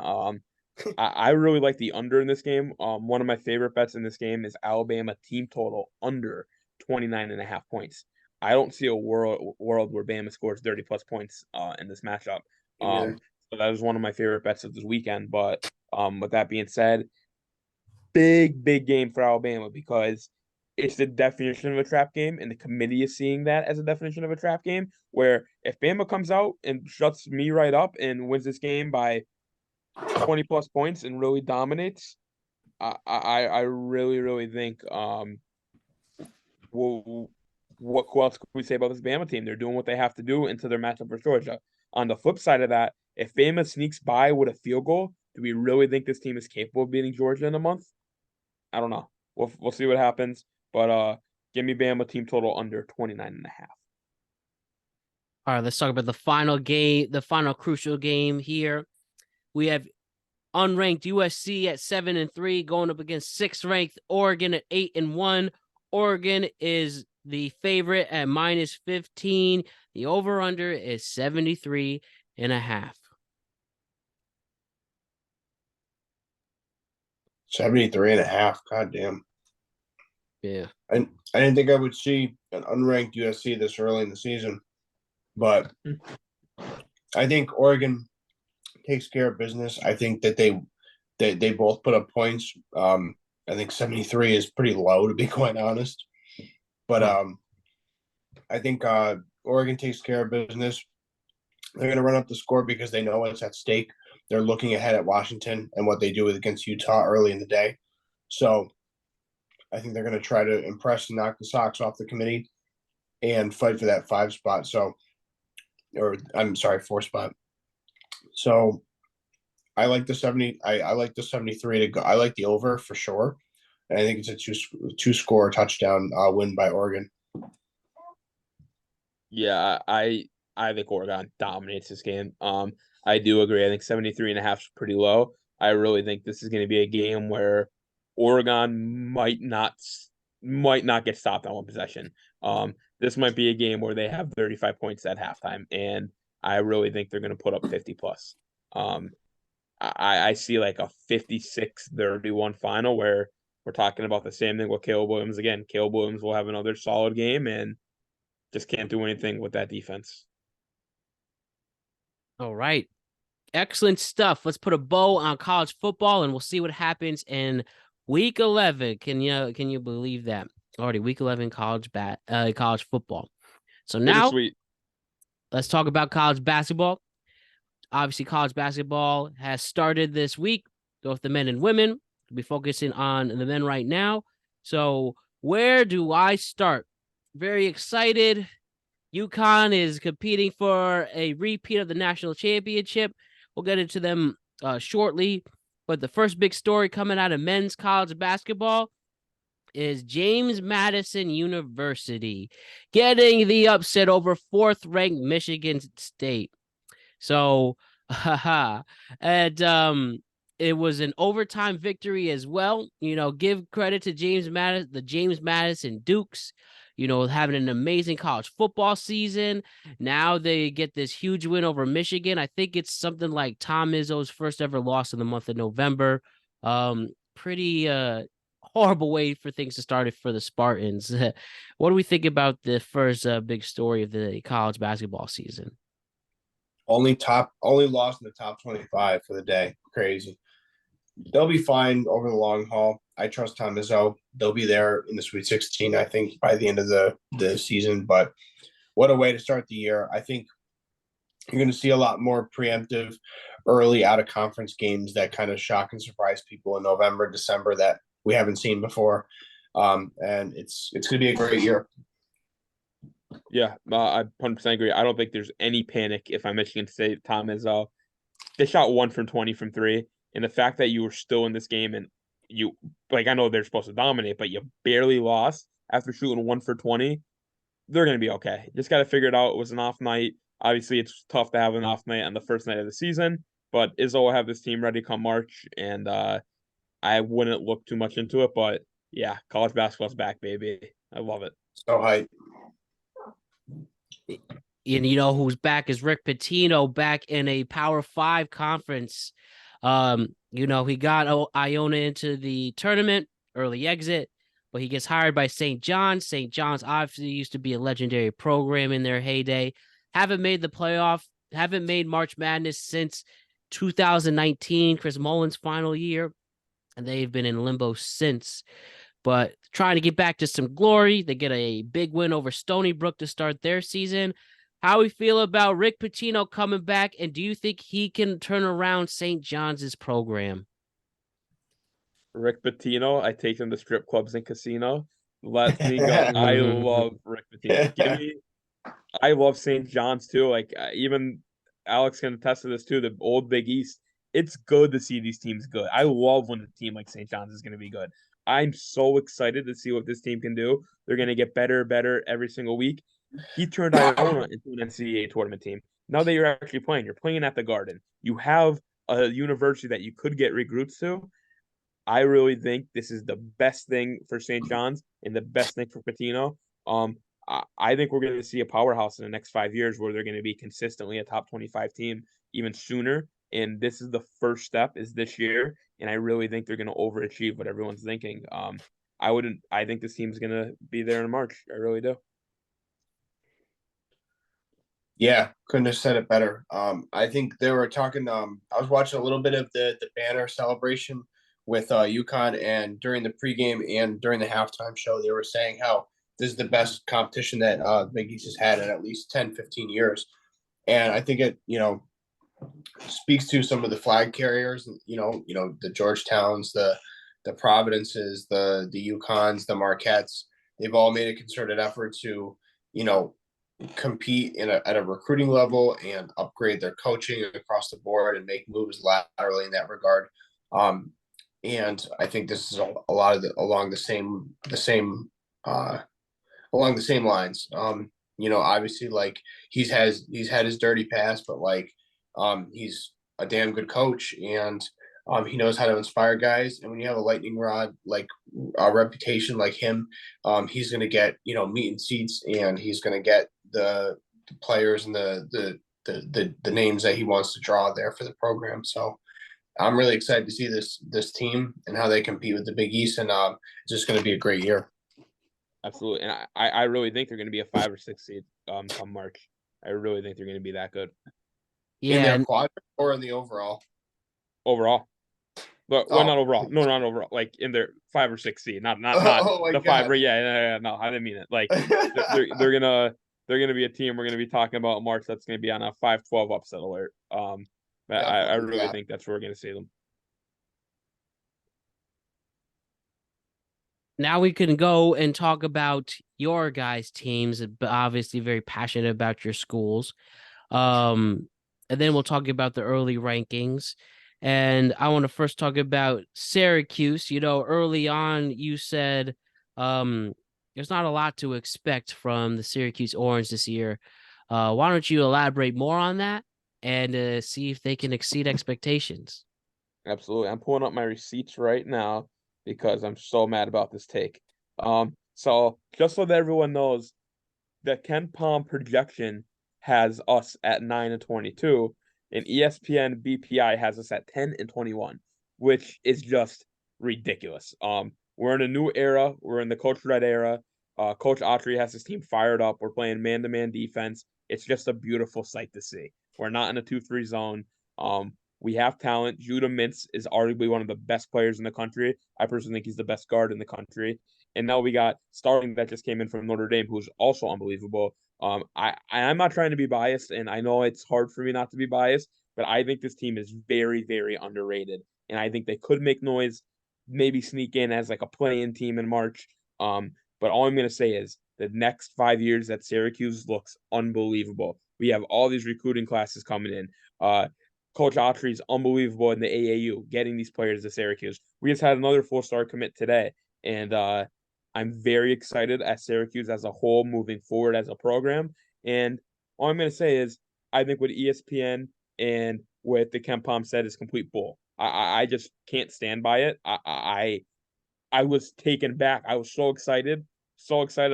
I really like the under in this game. One of my favorite bets in this game is Alabama team total under 29.5 points. I don't see a world where Bama scores 30 plus points in this matchup. So that was one of my favorite bets of this weekend. But with that being said, big game for Alabama because it's the definition of a trap game, and the committee is seeing that as a definition of a trap game. Where if Bama comes out and shuts me right up and wins this game by 20 plus points and really dominates, I really think what else could we say about this Bama team? They're doing what they have to do into their matchup for Georgia. On the flip side of that, if Bama sneaks by with a field goal, do we really think this team is capable of beating Georgia in a month? I don't know. We'll see what happens. But give me Bama team total under 29.5. All right, let's talk about the final game, the final crucial game here. We have unranked USC at 7-3 going up against 6th-ranked Oregon at 8-1. Oregon is the favorite at -15. The over-under is 73.5. 73.5. God damn. Yeah. I didn't think I would see an unranked USC this early in the season, but I think Oregon takes care of business. I think that they both put up points. I think 73 is pretty low, to be quite honest. But I think Oregon takes care of business. They're going to run up the score because they know what's at stake. They're looking ahead at Washington and what they do against Utah early in the day. So I think they're going to try to impress and knock the socks off the committee and fight for that 5 spot. 4 spot. So I like the 70. I like the 73 to go. I like the over for sure. And I think it's a two score touchdown win by Oregon. Yeah, I think Oregon dominates this game. I do agree. I think 73.5 is pretty low. I really think this is going to be a game where Oregon might not get stopped on one possession. This might be a game where they have 35 points at halftime, and I really think they're going to put up 50 plus. I see like a 56-31 final where we're talking about the same thing with Caleb Williams again. Caleb Williams will have another solid game and just can't do anything with that defense. All right. Excellent stuff. Let's put a bow on college football and we'll see what happens in week 11. Can you believe that? Already week 11 college football. So now Bittersweet. let's talk about college basketball. Obviously, college basketball has started this week, both the men and women. We'll be focusing on the men right now. So where do I start? Very excited. UConn is competing for a repeat of the national championship. We'll get into them shortly. But the first big story coming out of men's college basketball is James Madison University getting the upset over fourth-ranked Michigan State. So, and it was an overtime victory as well. Give credit to the James Madison Dukes, having an amazing college football season. Now they get this huge win over Michigan. I think it's something like Tom Izzo's first ever loss in the month of November. Pretty horrible way for things to start for the Spartans. What do we think about the first big story of the college basketball season? Only loss in the top 25 for the day. Crazy. They'll be fine over the long haul. I trust Tom Izzo. They'll be there in the Sweet 16, I think, by the end of the season. But what a way to start the year. I think you're going to see a lot more preemptive early out of conference games that kind of shock and surprise people in November, December that we haven't seen before. And it's going to be a great year. Yeah, I 100% agree. I don't think there's any panic if I'm Michigan State. Tom Izzo, they shot 1 from 20 from 3. And the fact that you were still in this game and I know they're supposed to dominate, but you barely lost after shooting 1 for 20, they're going to be okay. Just got to figure it out. It was an off night. Obviously, it's tough to have an off night on the first night of the season, but Izzo will have this team ready come March, and I wouldn't look too much into it. But yeah, college basketball's back, baby. I love it. So hype. And who's back is Rick Pitino back in a Power 5 conference. He got Iona into the tournament, early exit, but he gets hired by St. John's. St. John's obviously used to be a legendary program in their heyday. Haven't made the playoff, haven't made March Madness since 2019, Chris Mullins' final year, and they've been in limbo since. But trying to get back to some glory, they get a big win over Stony Brook to start their season. How we feel about Rick Pitino coming back, and do you think he can turn around St. John's program? Rick Pitino, I take him to strip clubs and casino. Let me go. I love Rick Pitino. I love St. John's too. Even Alex can attest to this too. The old Big East. It's good to see these teams good. I love when a team like St. John's is going to be good. I'm so excited to see what this team can do. They're going to get better every single week. He turned Iona into an NCAA tournament team. Now that you're actually playing, you're playing at the Garden. You have a university that you could get recruits to. I really think this is the best thing for St. John's and the best thing for Pitino. I think we're going to see a powerhouse in the next 5 years where they're going to be consistently a top 25 team even sooner. And this is the first step is this year. And I really think they're going to overachieve what everyone's thinking. I think this team's going to be there in March. I really do. Yeah, couldn't have said it better. I think they were talking. I was watching a little bit of the banner celebration with UConn, and during the pregame and during the halftime show, they were saying how this is the best competition that Big East has had in at least 10, 15 years. And I think it, speaks to some of the flag carriers, the Georgetowns, the Providences, the UConns, the Marquettes. They've all made a concerted effort to, compete at a recruiting level and upgrade their coaching across the board and make moves laterally in that regard. And I think this is a lot of along the same lines. Obviously, he's had his dirty past, but he's a damn good coach, and he knows how to inspire guys. And when you have a lightning rod a reputation like him, he's going to get meat and seats, and he's going to get the players and the names that he wants to draw there for the program. So I'm really excited to see this team and how they compete with the Big East, and it's just going to be a great year. Absolutely, and I really think they're going to be a 5 or 6 seed come March. I really think they're going to be that good. Yeah, in their quadrant or in the overall. Overall. But well, not overall. No, not overall. Like in their 5 or 6 seed, not Oh my the God. 5. Yeah. No, I didn't mean it. Like they're gonna be a team we're gonna be talking about in March. That's gonna be on a 5-12 upset alert. But I Definitely, really yeah. think that's where we're gonna see them. Now we can go and talk about your guys' teams, but obviously very passionate about your schools. And then we'll talk about the early rankings. And I want to first talk about Syracuse. Early on you said there's not a lot to expect from the Syracuse Orange this year. Why don't you elaborate more on that and see if they can exceed expectations? Absolutely. I'm pulling up my receipts right now because I'm so mad about this take. So just so that everyone knows, the Ken Palm projection has us at 9-22, and ESPN BPI has us at 10-21, which is just ridiculous. We're in a new era. We're in the Coach Red era. Coach Autry has his team fired up. We're playing man-to-man defense. It's just a beautiful sight to see. We're not in a 2-3 zone. We have talent. Judah Mintz is arguably one of the best players in the country. I personally think he's the best guard in the country. And now we got Starling that just came in from Notre Dame, who's also unbelievable. I'm not trying to be biased, and I know it's hard for me not to be biased, but I think this team is very, very underrated, and I think they could make noise, maybe sneak in as like a play-in team in March. But all I'm gonna say is the next 5 years at Syracuse looks unbelievable. We have all these recruiting classes coming in. Coach Autry is unbelievable in the AAU, getting these players to Syracuse. We just had another 4-star commit today, and I'm very excited at Syracuse as a whole moving forward as a program. And all I'm going to say is I think what ESPN and what the Ken Palm said is complete bull. I just can't stand by it. I was taken back. I was so excited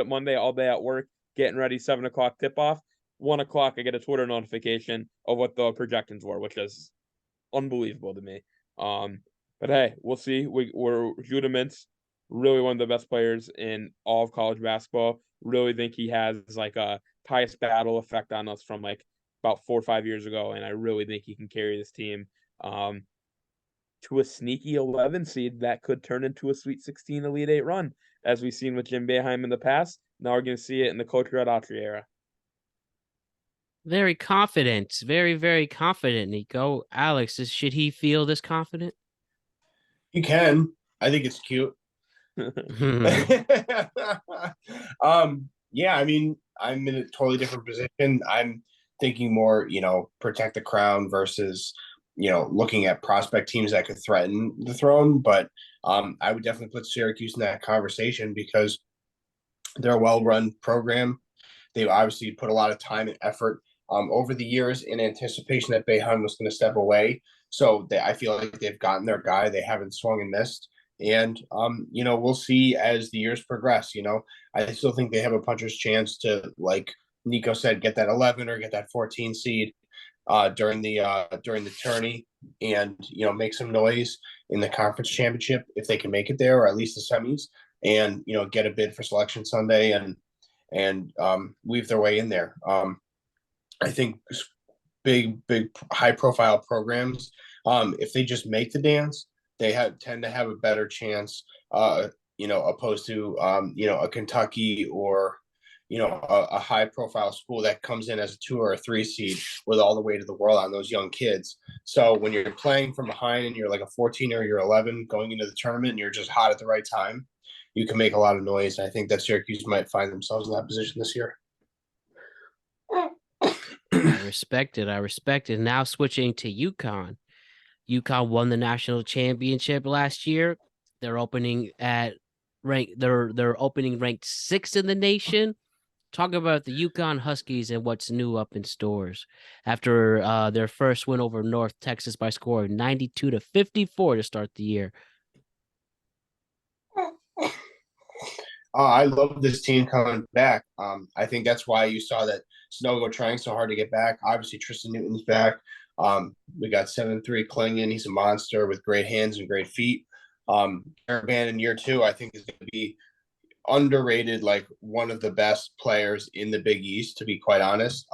Monday all day at work, getting ready, 7 o'clock tip off. 1 o'clock, I get a Twitter notification of what the projections were, which is unbelievable to me. But hey, we'll see. We're Judah Mintz, really one of the best players in all of college basketball. Really think he has like a Tyus Battle effect on us from like about 4 or 5 years ago, and I really think he can carry this team to a sneaky 11 seed that could turn into a Sweet 16 Elite 8 run, as we've seen with Jim Boeheim in the past. Now we're going to see it in the Coach Red Autry era. Very confident. Very, very confident, Nico. Alex, should he feel this confident? You can. I think it's cute. Yeah, I mean, I'm in a totally different position. I'm thinking more, protect the crown versus, looking at prospect teams that could threaten the throne. But I would definitely put Syracuse in that conversation because they're a well-run program. They obviously put a lot of time and effort over the years in anticipation that Boeheim was going to step away. So I feel like they've gotten their guy. They haven't swung and missed. And, we'll see as the years progress. I still think they have a puncher's chance to, like Nico said, get that 11 or get that 14 seed during the tourney and, make some noise in the conference championship if they can make it there, or at least the semis, and, get a bid for Selection Sunday and weave their way in there. I think big high profile programs, if they just make the dance, they tend to have a better chance, opposed to a Kentucky or a high profile school that comes in as a 2 or a 3 seed with all the weight of the world on those young kids. So when you're playing from behind and you're like a 14 or you're 11 going into the tournament and you're just hot at the right time, you can make a lot of noise. I think that Syracuse might find themselves in that position this year. I respect it. Now switching to UConn. UConn won the national championship last year. They're opening ranked 6th in the nation. Talk about the UConn Huskies and what's new up in stores after their first win over North Texas by scoring 92-54 to start the year. I love this team coming back. I think that's why you saw that Snogo trying so hard to get back. Obviously, Tristan Newton's back. We got 7-3 Klingon. He's a monster with great hands and great feet. Eric Band in year 2, I think, is going to be underrated, like one of the best players in the Big East, to be quite honest.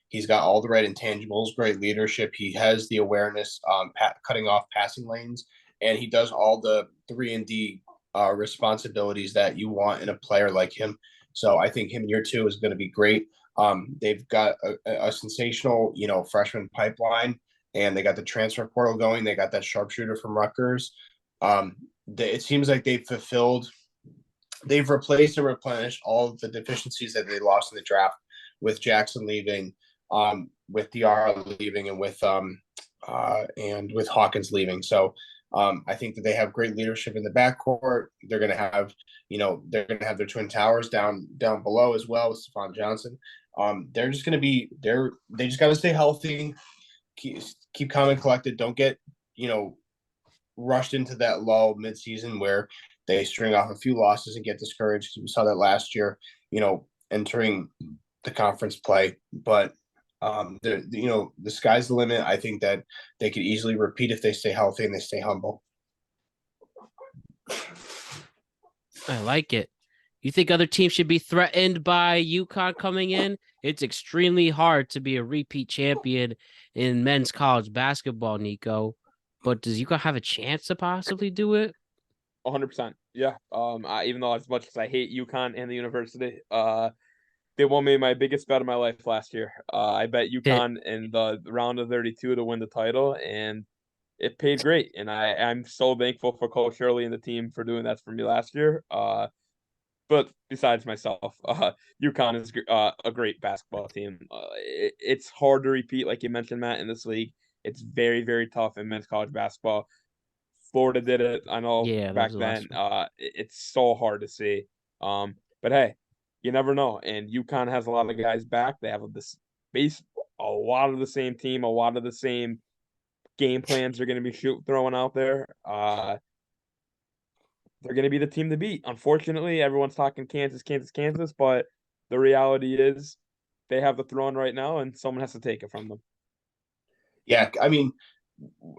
He's got all the right intangibles, great leadership. He has the awareness, cutting off passing lanes and he does all the 3-and-D responsibilities that you want in a player like him. So I think him in year 2 is going to be great. They've got a sensational, freshman pipeline, and they got the transfer portal going. They got that sharpshooter from Rutgers. It seems like they've replaced and replenished all of the deficiencies that they lost in the draft with Jackson leaving, with Diarra leaving, and with Hawkins leaving. So I think that they have great leadership in the backcourt. They're going to have, their twin towers down below as well with Stephon Johnson. They're just going to be they just got to stay healthy, keep calm and collected. Don't get, rushed into that lull midseason where they string off a few losses and get discouraged. We saw that last year, entering the conference play. But the sky's the limit. I think that they could easily repeat if they stay healthy and they stay humble. I like it. You think other teams should be threatened by UConn coming in? It's extremely hard to be a repeat champion in men's college basketball, Nicho. But does UConn have a chance to possibly do it? 100%. Yeah. Even though as much as I hate UConn and the university, they won me my biggest bet of my life last year. I bet UConn in the round of 32 to win the title, and it paid great. And I'm so thankful for Coach Shirley and the team for doing that for me last year. But besides myself, UConn is a great basketball team. It's hard to repeat, like you mentioned, Matt, in this league. It's very, very tough in men's college basketball. Florida did it, I know, back then. It's so hard to see. But hey, you never know. And UConn has a lot of guys back. They have a lot of the same team, a lot of the same game plans they're going to be throwing out there. They're going to be the team to beat. Unfortunately, everyone's talking Kansas, but the reality is they have the throne right now, and someone has to take it from them. Yeah, I mean,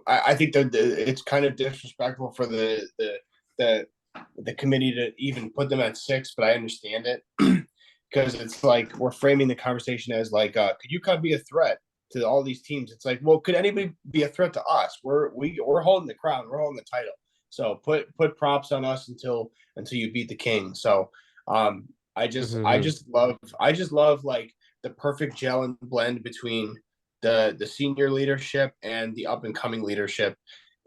I think that it's kind of disrespectful for the committee to even put them at 6, but I understand it because it's like we're framing the conversation as like, could UConn be a threat to all these teams? It's like, well, could anybody be a threat to us? We're holding the crown, we're holding the title. So put props on us until you beat the king. So I just love like the perfect gel and blend between the senior leadership and the up and coming leadership.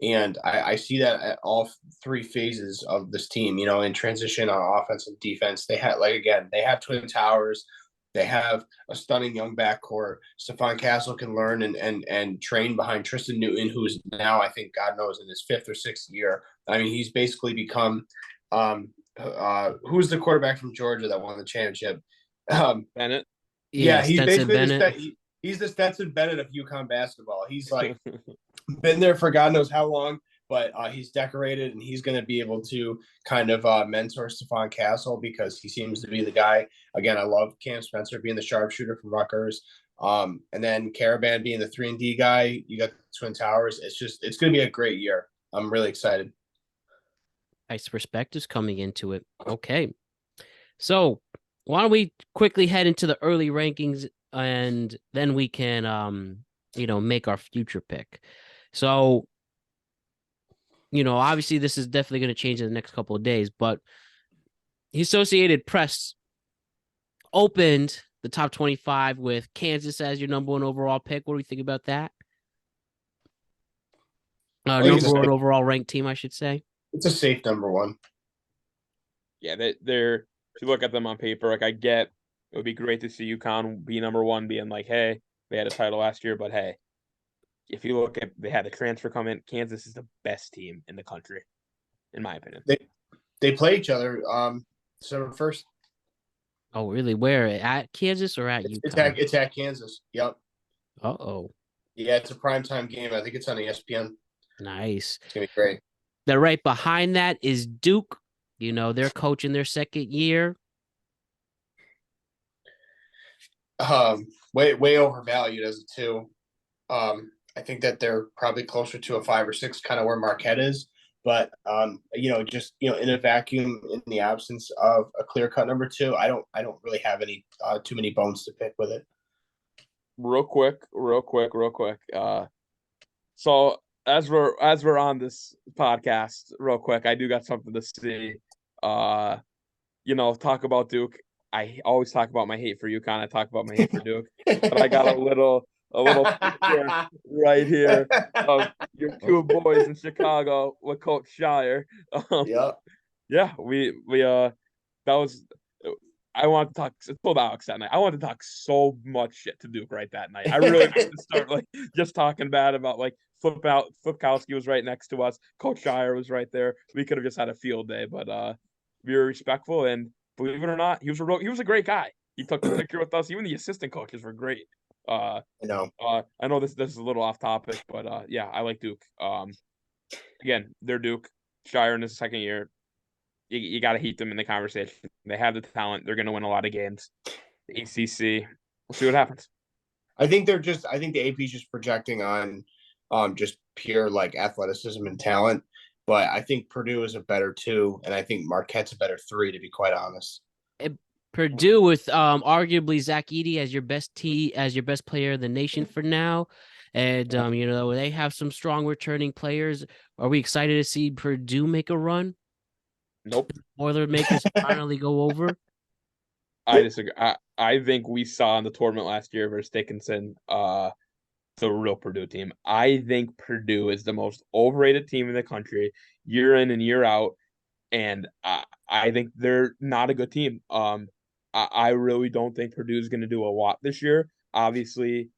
And I see that at all 3 phases of this team, in transition on offense and defense. They have twin towers. They have a stunning young backcourt. Stephon Castle can learn and train behind Tristan Newton, who's now, I think, God knows, in his 5th or 6th year. I mean, he's basically become who's the quarterback from Georgia that won the championship? Bennett. Yeah, he's Stetson basically Bennett. he's the Stetson Bennett of UConn basketball. He's like been there for God knows how long, but he's decorated, and he's going to be able to kind of mentor Stephon Castle because he seems to be the guy. Again, I love Cam Spencer being the sharpshooter from Rutgers, and then Caravan being the 3-and-D guy. You got the Twin Towers. It's going to be a great year. I'm really excited. Nice perspectives coming into it. Okay, so why don't we quickly head into the early rankings, and then we can make our future pick. So, obviously this is definitely going to change in the next couple of days, but the Associated Press opened the top 25 with Kansas as your number 1 overall pick. What do you think about that? Number 1 overall ranked team, I should say. It's a safe number 1. Yeah, they're if you look at them on paper, like I get it would be great to see UConn be number 1, being like, hey, they had a title last year, but hey, if you look at they had a transfer come in, Kansas is the best team in the country, in my opinion. They play each other December 1st. Oh, really? Where? At Kansas or at UConn? It's at Kansas. Yep. Uh-oh. Yeah, it's a primetime game. I think it's on ESPN. Nice. It's going to be great. They're right behind that is Duke. They're coaching their 2nd year. Way overvalued as a 2. I think that they're probably closer to a 5 or 6, kind of where Marquette is. But just in a vacuum, in the absence of a clear-cut number 2, I don't really have any too many bones to pick with it. Real quick. So as we're on this podcast, real quick, I do got something to see. Talk about Duke. I always talk about my hate for UConn. I talk about my hate for Duke, but I got a little picture right here of your two boys in Chicago with Coach Shire. Yep. Yeah, we that was. I wanted to talk. I told Alex that night. I wanted to talk so much shit to Duke right that night. I really wanted to start just talking bad about Flipkowski was right next to us. Coach Shire was right there. We could have just had a field day, but we were respectful, and believe it or not, he was a great guy. He took the picture with us. Even the assistant coaches were great. I know. I know this is a little off topic, but yeah, I like Duke. Again, they're Duke. Shire in his second year. You got to heat them in the conversation. They have the talent. They're going to win a lot of games. The ACC. We'll see what happens. I think the AP is just projecting on just pure like athleticism and talent. But I think Purdue is a better 2, and I think Marquette's a better 3, to be quite honest. Purdue with arguably Zach Edey as your best player in the nation for now. And they have some strong returning players. Are we excited to see Purdue make a run? Nope. Boilermakers finally go over. I disagree. I think we saw in the tournament last year versus Dickinson, the real Purdue team. I think Purdue is the most overrated team in the country, year in and year out, and I think they're not a good team. I really don't think Purdue is going to do a lot this year. Obviously,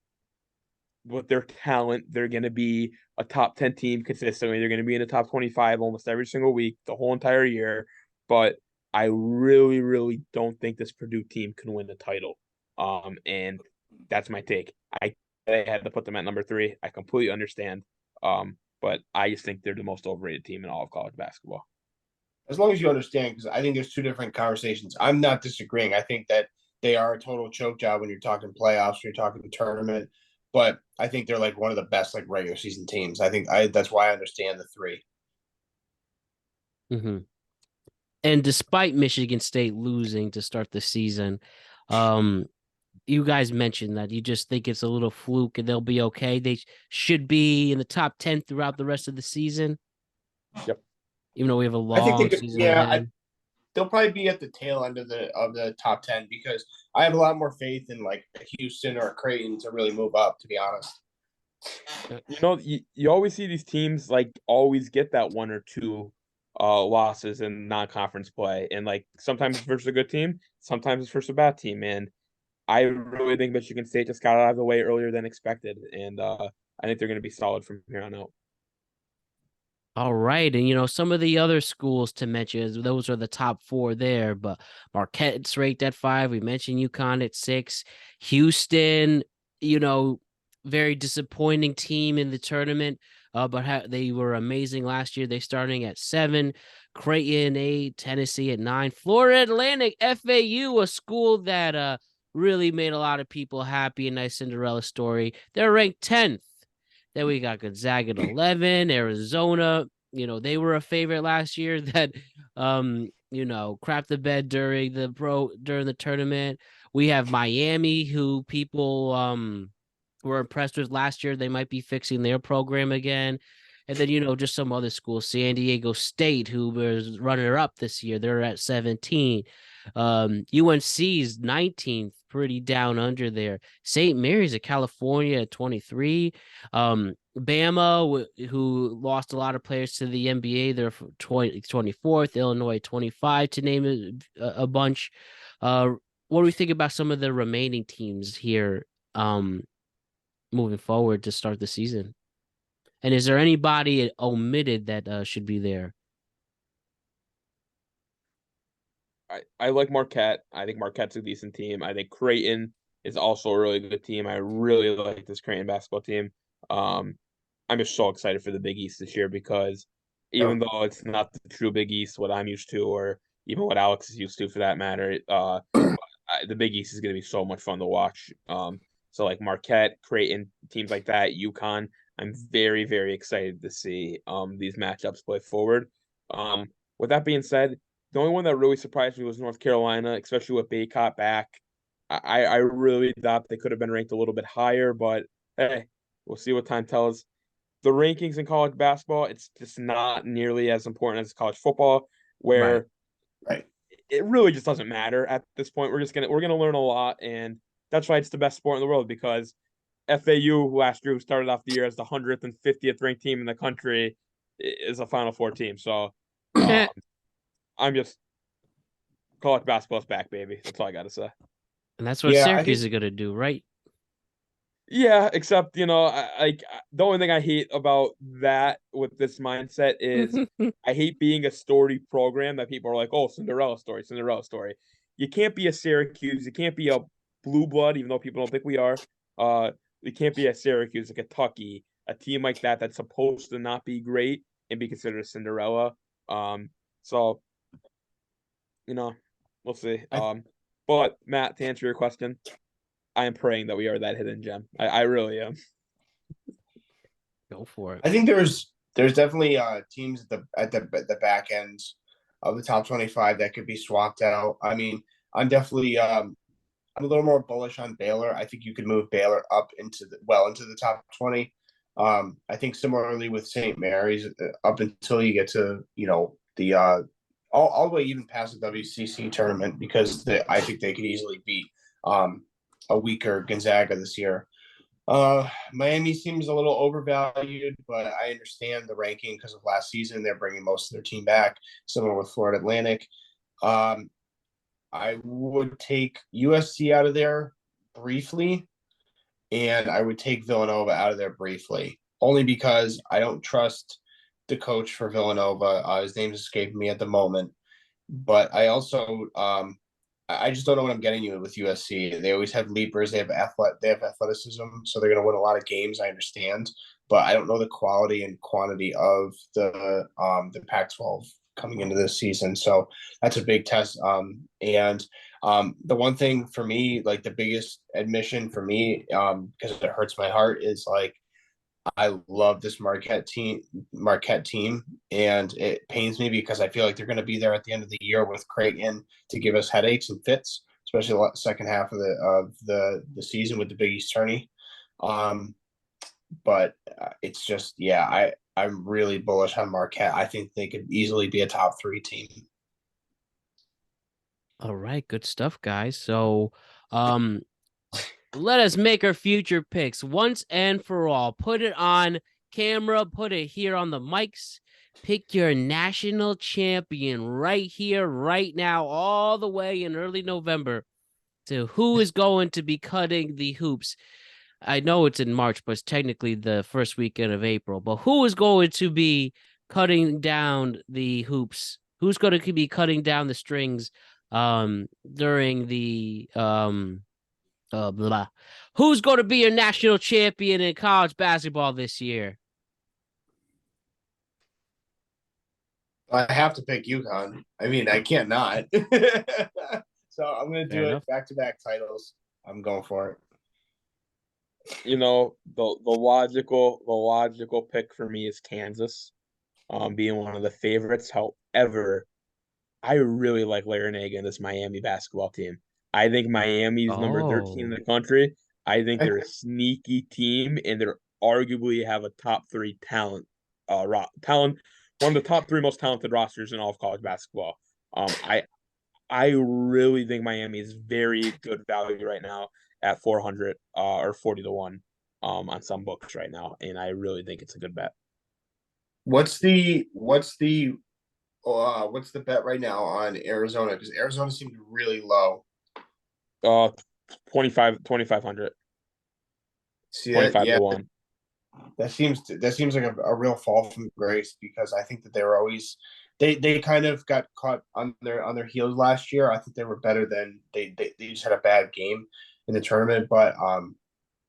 with their talent, they're going to be a top 10 team consistently. They're going to be in the top 25 almost every single week, the whole entire year. But I really, really don't think this Purdue team can win the title. And that's my take. They had to put them at number 3. I completely understand. But I just think they're the most overrated team in all of college basketball. As long as you understand, because I think there's 2 different conversations. I'm not disagreeing. I think that they are a total choke job when you're talking playoffs, when you're talking the tournament. But I think they're like one of the best like regular season teams. That's why I understand the 3. Mm-hmm. And despite Michigan State losing to start the season, you guys mentioned that you just think it's a little fluke and they'll be okay. They should be in the top 10 throughout the rest of the season. Yep. Even though we have a I think long season ahead. They'll probably be at the tail end of the top 10 because I have a lot more faith in like Houston or Creighton to really move up, to be honest. You always see these teams like always get that 1 or 2 losses in non-conference play, and like sometimes it's versus a good team, sometimes it's versus a bad team, and I really think Michigan State just got out of the way earlier than expected, and I think they're going to be solid from here on out. All right. And, some of the other schools to mention, those are the top 4 there, but Marquette's ranked at 5. We mentioned UConn at 6. Houston, very disappointing team in the tournament, but they were amazing last year. They starting at 7. Creighton 8, Tennessee at 9. Florida Atlantic, FAU, a school that really made a lot of people happy. A nice Cinderella story. They're ranked 10th. Then we got Gonzaga at 11, Arizona. They were a favorite last year that, crapped the bed during the tournament. We have Miami, who people were impressed with last year. They might be fixing their program again. And then, just some other schools, San Diego State, who was runner up this year. They're at 17. UNC's 19th, pretty down under there. St. Mary's of California at 23. Bama, who lost a lot of players to the NBA, they're 24th. Illinois 25, to name a bunch. What do we think about some of the remaining teams here moving forward to start the season? And is there anybody omitted that should be there? I like Marquette. I think Marquette's a decent team. I think Creighton is also a really good team. I really like this Creighton basketball team. I'm just so excited for the Big East this year because even though it's not the true Big East, what I'm used to, or even what Alex is used to for that matter, the Big East is going to be so much fun to watch. So like Marquette, Creighton, teams like that, UConn, I'm very, very excited to see these matchups play forward. With that being said, the only one that really surprised me was North Carolina, especially with Baycott back. I really thought they could have been ranked a little bit higher, but hey, we'll see what time tells. the rankings in college basketball, it's just not nearly as important as college football, where Right. it really just doesn't matter at this point. We're gonna learn a lot, and that's why it's the best sport in the world, because FAU last year, who started off the year as the 100th and 50th ranked team in the country, is a Final Four team. So I'm just college basketball's back, baby. That's all I got to say. And that's what Yeah, I Syracuse think is gonna do, right? Yeah, except the only thing I hate about that with this mindset is I hate being a story program that people are like, oh, Cinderella story, Cinderella story. You can't be a Syracuse, you can't be a blue blood, even though people don't think we are. You can't be a Syracuse, a Kentucky, a team like that that's supposed to not be great and be considered a Cinderella. So we'll see. But Matt, to answer your question, I am praying that we are that hidden gem. I really am. Go for it. I think there's definitely teams at the back end of the top 25 that could be swapped out. I mean, I'm definitely I'm a little more bullish on Baylor. I think you could move Baylor up into the top 20. I think similarly with St. Mary's, up until you get to the all the way even past the WCC tournament, because I think they could easily beat a weaker Gonzaga this year. Miami seems a little overvalued, but I understand the ranking because of last season. They're bringing most of their team back, similar with Florida Atlantic. I would take USC out of there briefly, and I would take Villanova out of there briefly, only because I don't trust the coach for Villanova. His name's escaping me at the moment, but I also I just don't know what I'm getting you with USC. They always have leapers. They have athleticism, so they're going to win a lot of games. I understand, but I don't know the quality and quantity of the Pac-12 coming into this season. So that's a big test. And the one thing for me, like the biggest admission for me, because it hurts my heart, is like I love this Marquette team, and it pains me because I feel like they're going to be there at the end of the year with Creighton to give us headaches and fits, especially the second half of the season with the Big East tourney. But it's just, I'm really bullish on Marquette. I think they could easily be a top 3 team. All right, good stuff, guys. So, let us make our future picks once and for all. Put it on camera, put it here on the mics. Pick your national champion right here, right now, all the way in early November, to who is going to be cutting the hoops. I know it's in March, but it's technically the first weekend of April. But who is going to be cutting down the hoops? Who's going to be cutting down the strings during the blah. Who's going to be your national champion in college basketball this year? I have to pick UConn. I mean, I can't not. So I'm going to do it back-to-back titles. I'm going for it. The logical pick for me is Kansas, being one of the favorites. However, I really like Larinaga and this Miami basketball team. I think Miami's number 13 in the country. I think they're a sneaky team, and they're arguably have a top 3 talent, one of the top 3 most talented rosters in all of college basketball. I really think Miami is very good value right now at 400 or 40-1 on some books right now, and I really think it's a good bet. What's the bet right now on Arizona? Because Arizona seemed really low. 2,500. See 25-1. That seems like a real fall from grace, because I think that they were always they kind of got caught on their heels last year. I think they were better than they just had a bad game in the tournament, but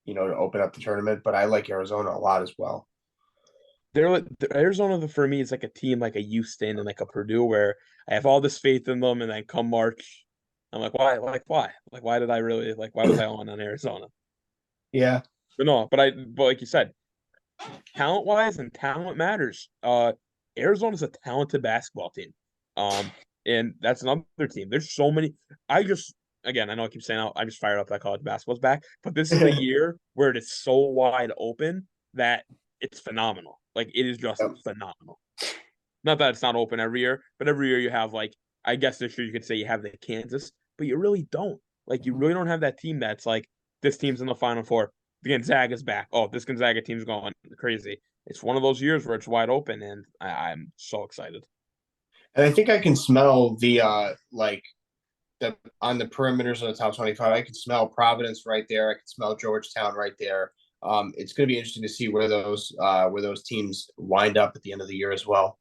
to open up the tournament. But I like Arizona a lot as well. Arizona for me is like a team like a Houston and like a Purdue, where I have all this faith in them, and then come March, I'm like, why? Why did I really why was I on Arizona? Yeah. But like you said, talent wise and talent matters. Arizona's a talented basketball team. And that's another team. There's so many. I know I keep saying I just fired up that college basketball's back, but this is a year where it is so wide open that it's phenomenal. Like it is just Yep. phenomenal. Not that it's not open every year, but every year you have like I guess this year you could say you have the Kansas, but you really don't. Like you really don't have that team that's like this team's in the Final Four. The Gonzaga's back. Oh, this Gonzaga team's going crazy. It's one of those years where it's wide open, and I'm so excited. And I think I can smell the on the perimeters of the top 25. I can smell Providence right there. I can smell Georgetown right there. It's going to be interesting to see where those teams wind up at the end of the year as well.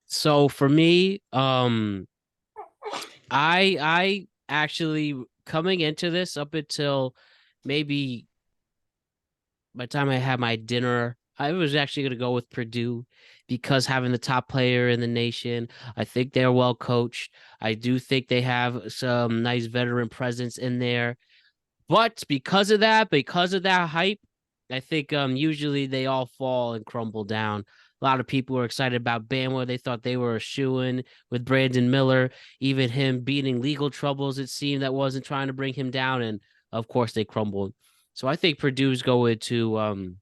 So for me, I actually coming into this up until maybe by the time I had my dinner, I was actually going to go with Purdue because having the top player in the nation, I think they're well coached. I do think they have some nice veteran presence in there. But because of that hype, I think usually they all fall and crumble down. A lot of people were excited about Bama. They thought they were a shoo-in with Brandon Miller, even him beating legal troubles, it seemed, that wasn't trying to bring him down. And of course they crumbled. So I think Purdue's going to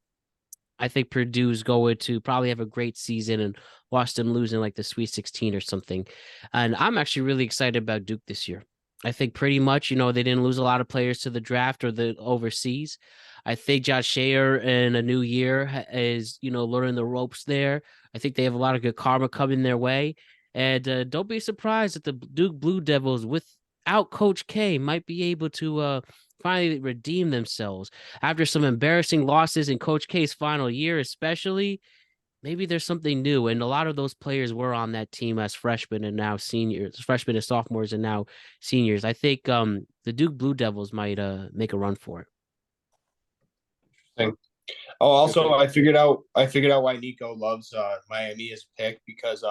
probably have a great season and watch them lose in like the Sweet 16 or something. And I'm actually really excited about Duke this year. I think pretty much, they didn't lose a lot of players to the draft or the overseas. I think Josh Shayer in a new year is, learning the ropes there. I think they have a lot of good karma coming their way. And don't be surprised that the Duke Blue Devils, without Coach K, might be able to finally redeem themselves after some embarrassing losses in Coach K's final year, especially. Maybe there's something new. And a lot of those players were on that team as freshmen and now seniors, freshmen and sophomores and now seniors. I think the Duke Blue Devils might make a run for it. Interesting. Oh, also I figured out why Nico loves Miami as a pick because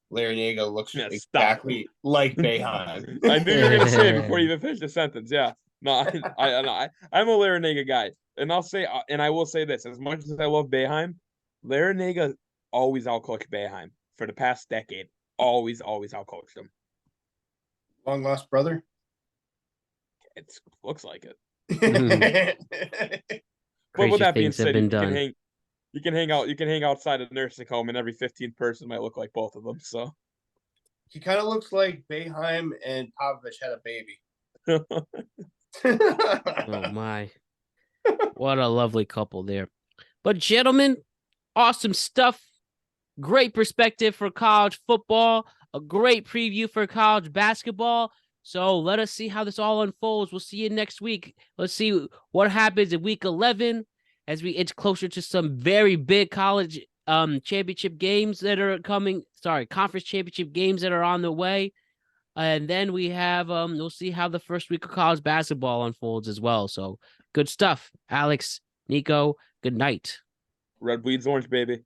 Larry Naga looks exactly like Boeheim. I knew you were gonna say it before you even finished the sentence. Yeah. No, I'm a Larry Naga guy. And I will say this, as much as I love Boeheim, Larry Naga always outcoached Boeheim for the past decade. Always outcoached him. Long lost brother? It looks like it. But with that being said, you can hang outside a nursing home and every 15th person might look like both of them. So he kind of looks like Boeheim and Popovich had a baby. Oh my. What a lovely couple there. But gentlemen, awesome stuff. Great perspective for college football. A great preview for college basketball. So let us see how this all unfolds. We'll see you next week. Let's see what happens in week 11 as we inch closer to some very big college championship games that are coming. Conference championship games that are on the way. And then we have we'll see how the first week of college basketball unfolds as well. So good stuff. Alex, Nico, good night. Red bleeds orange, baby.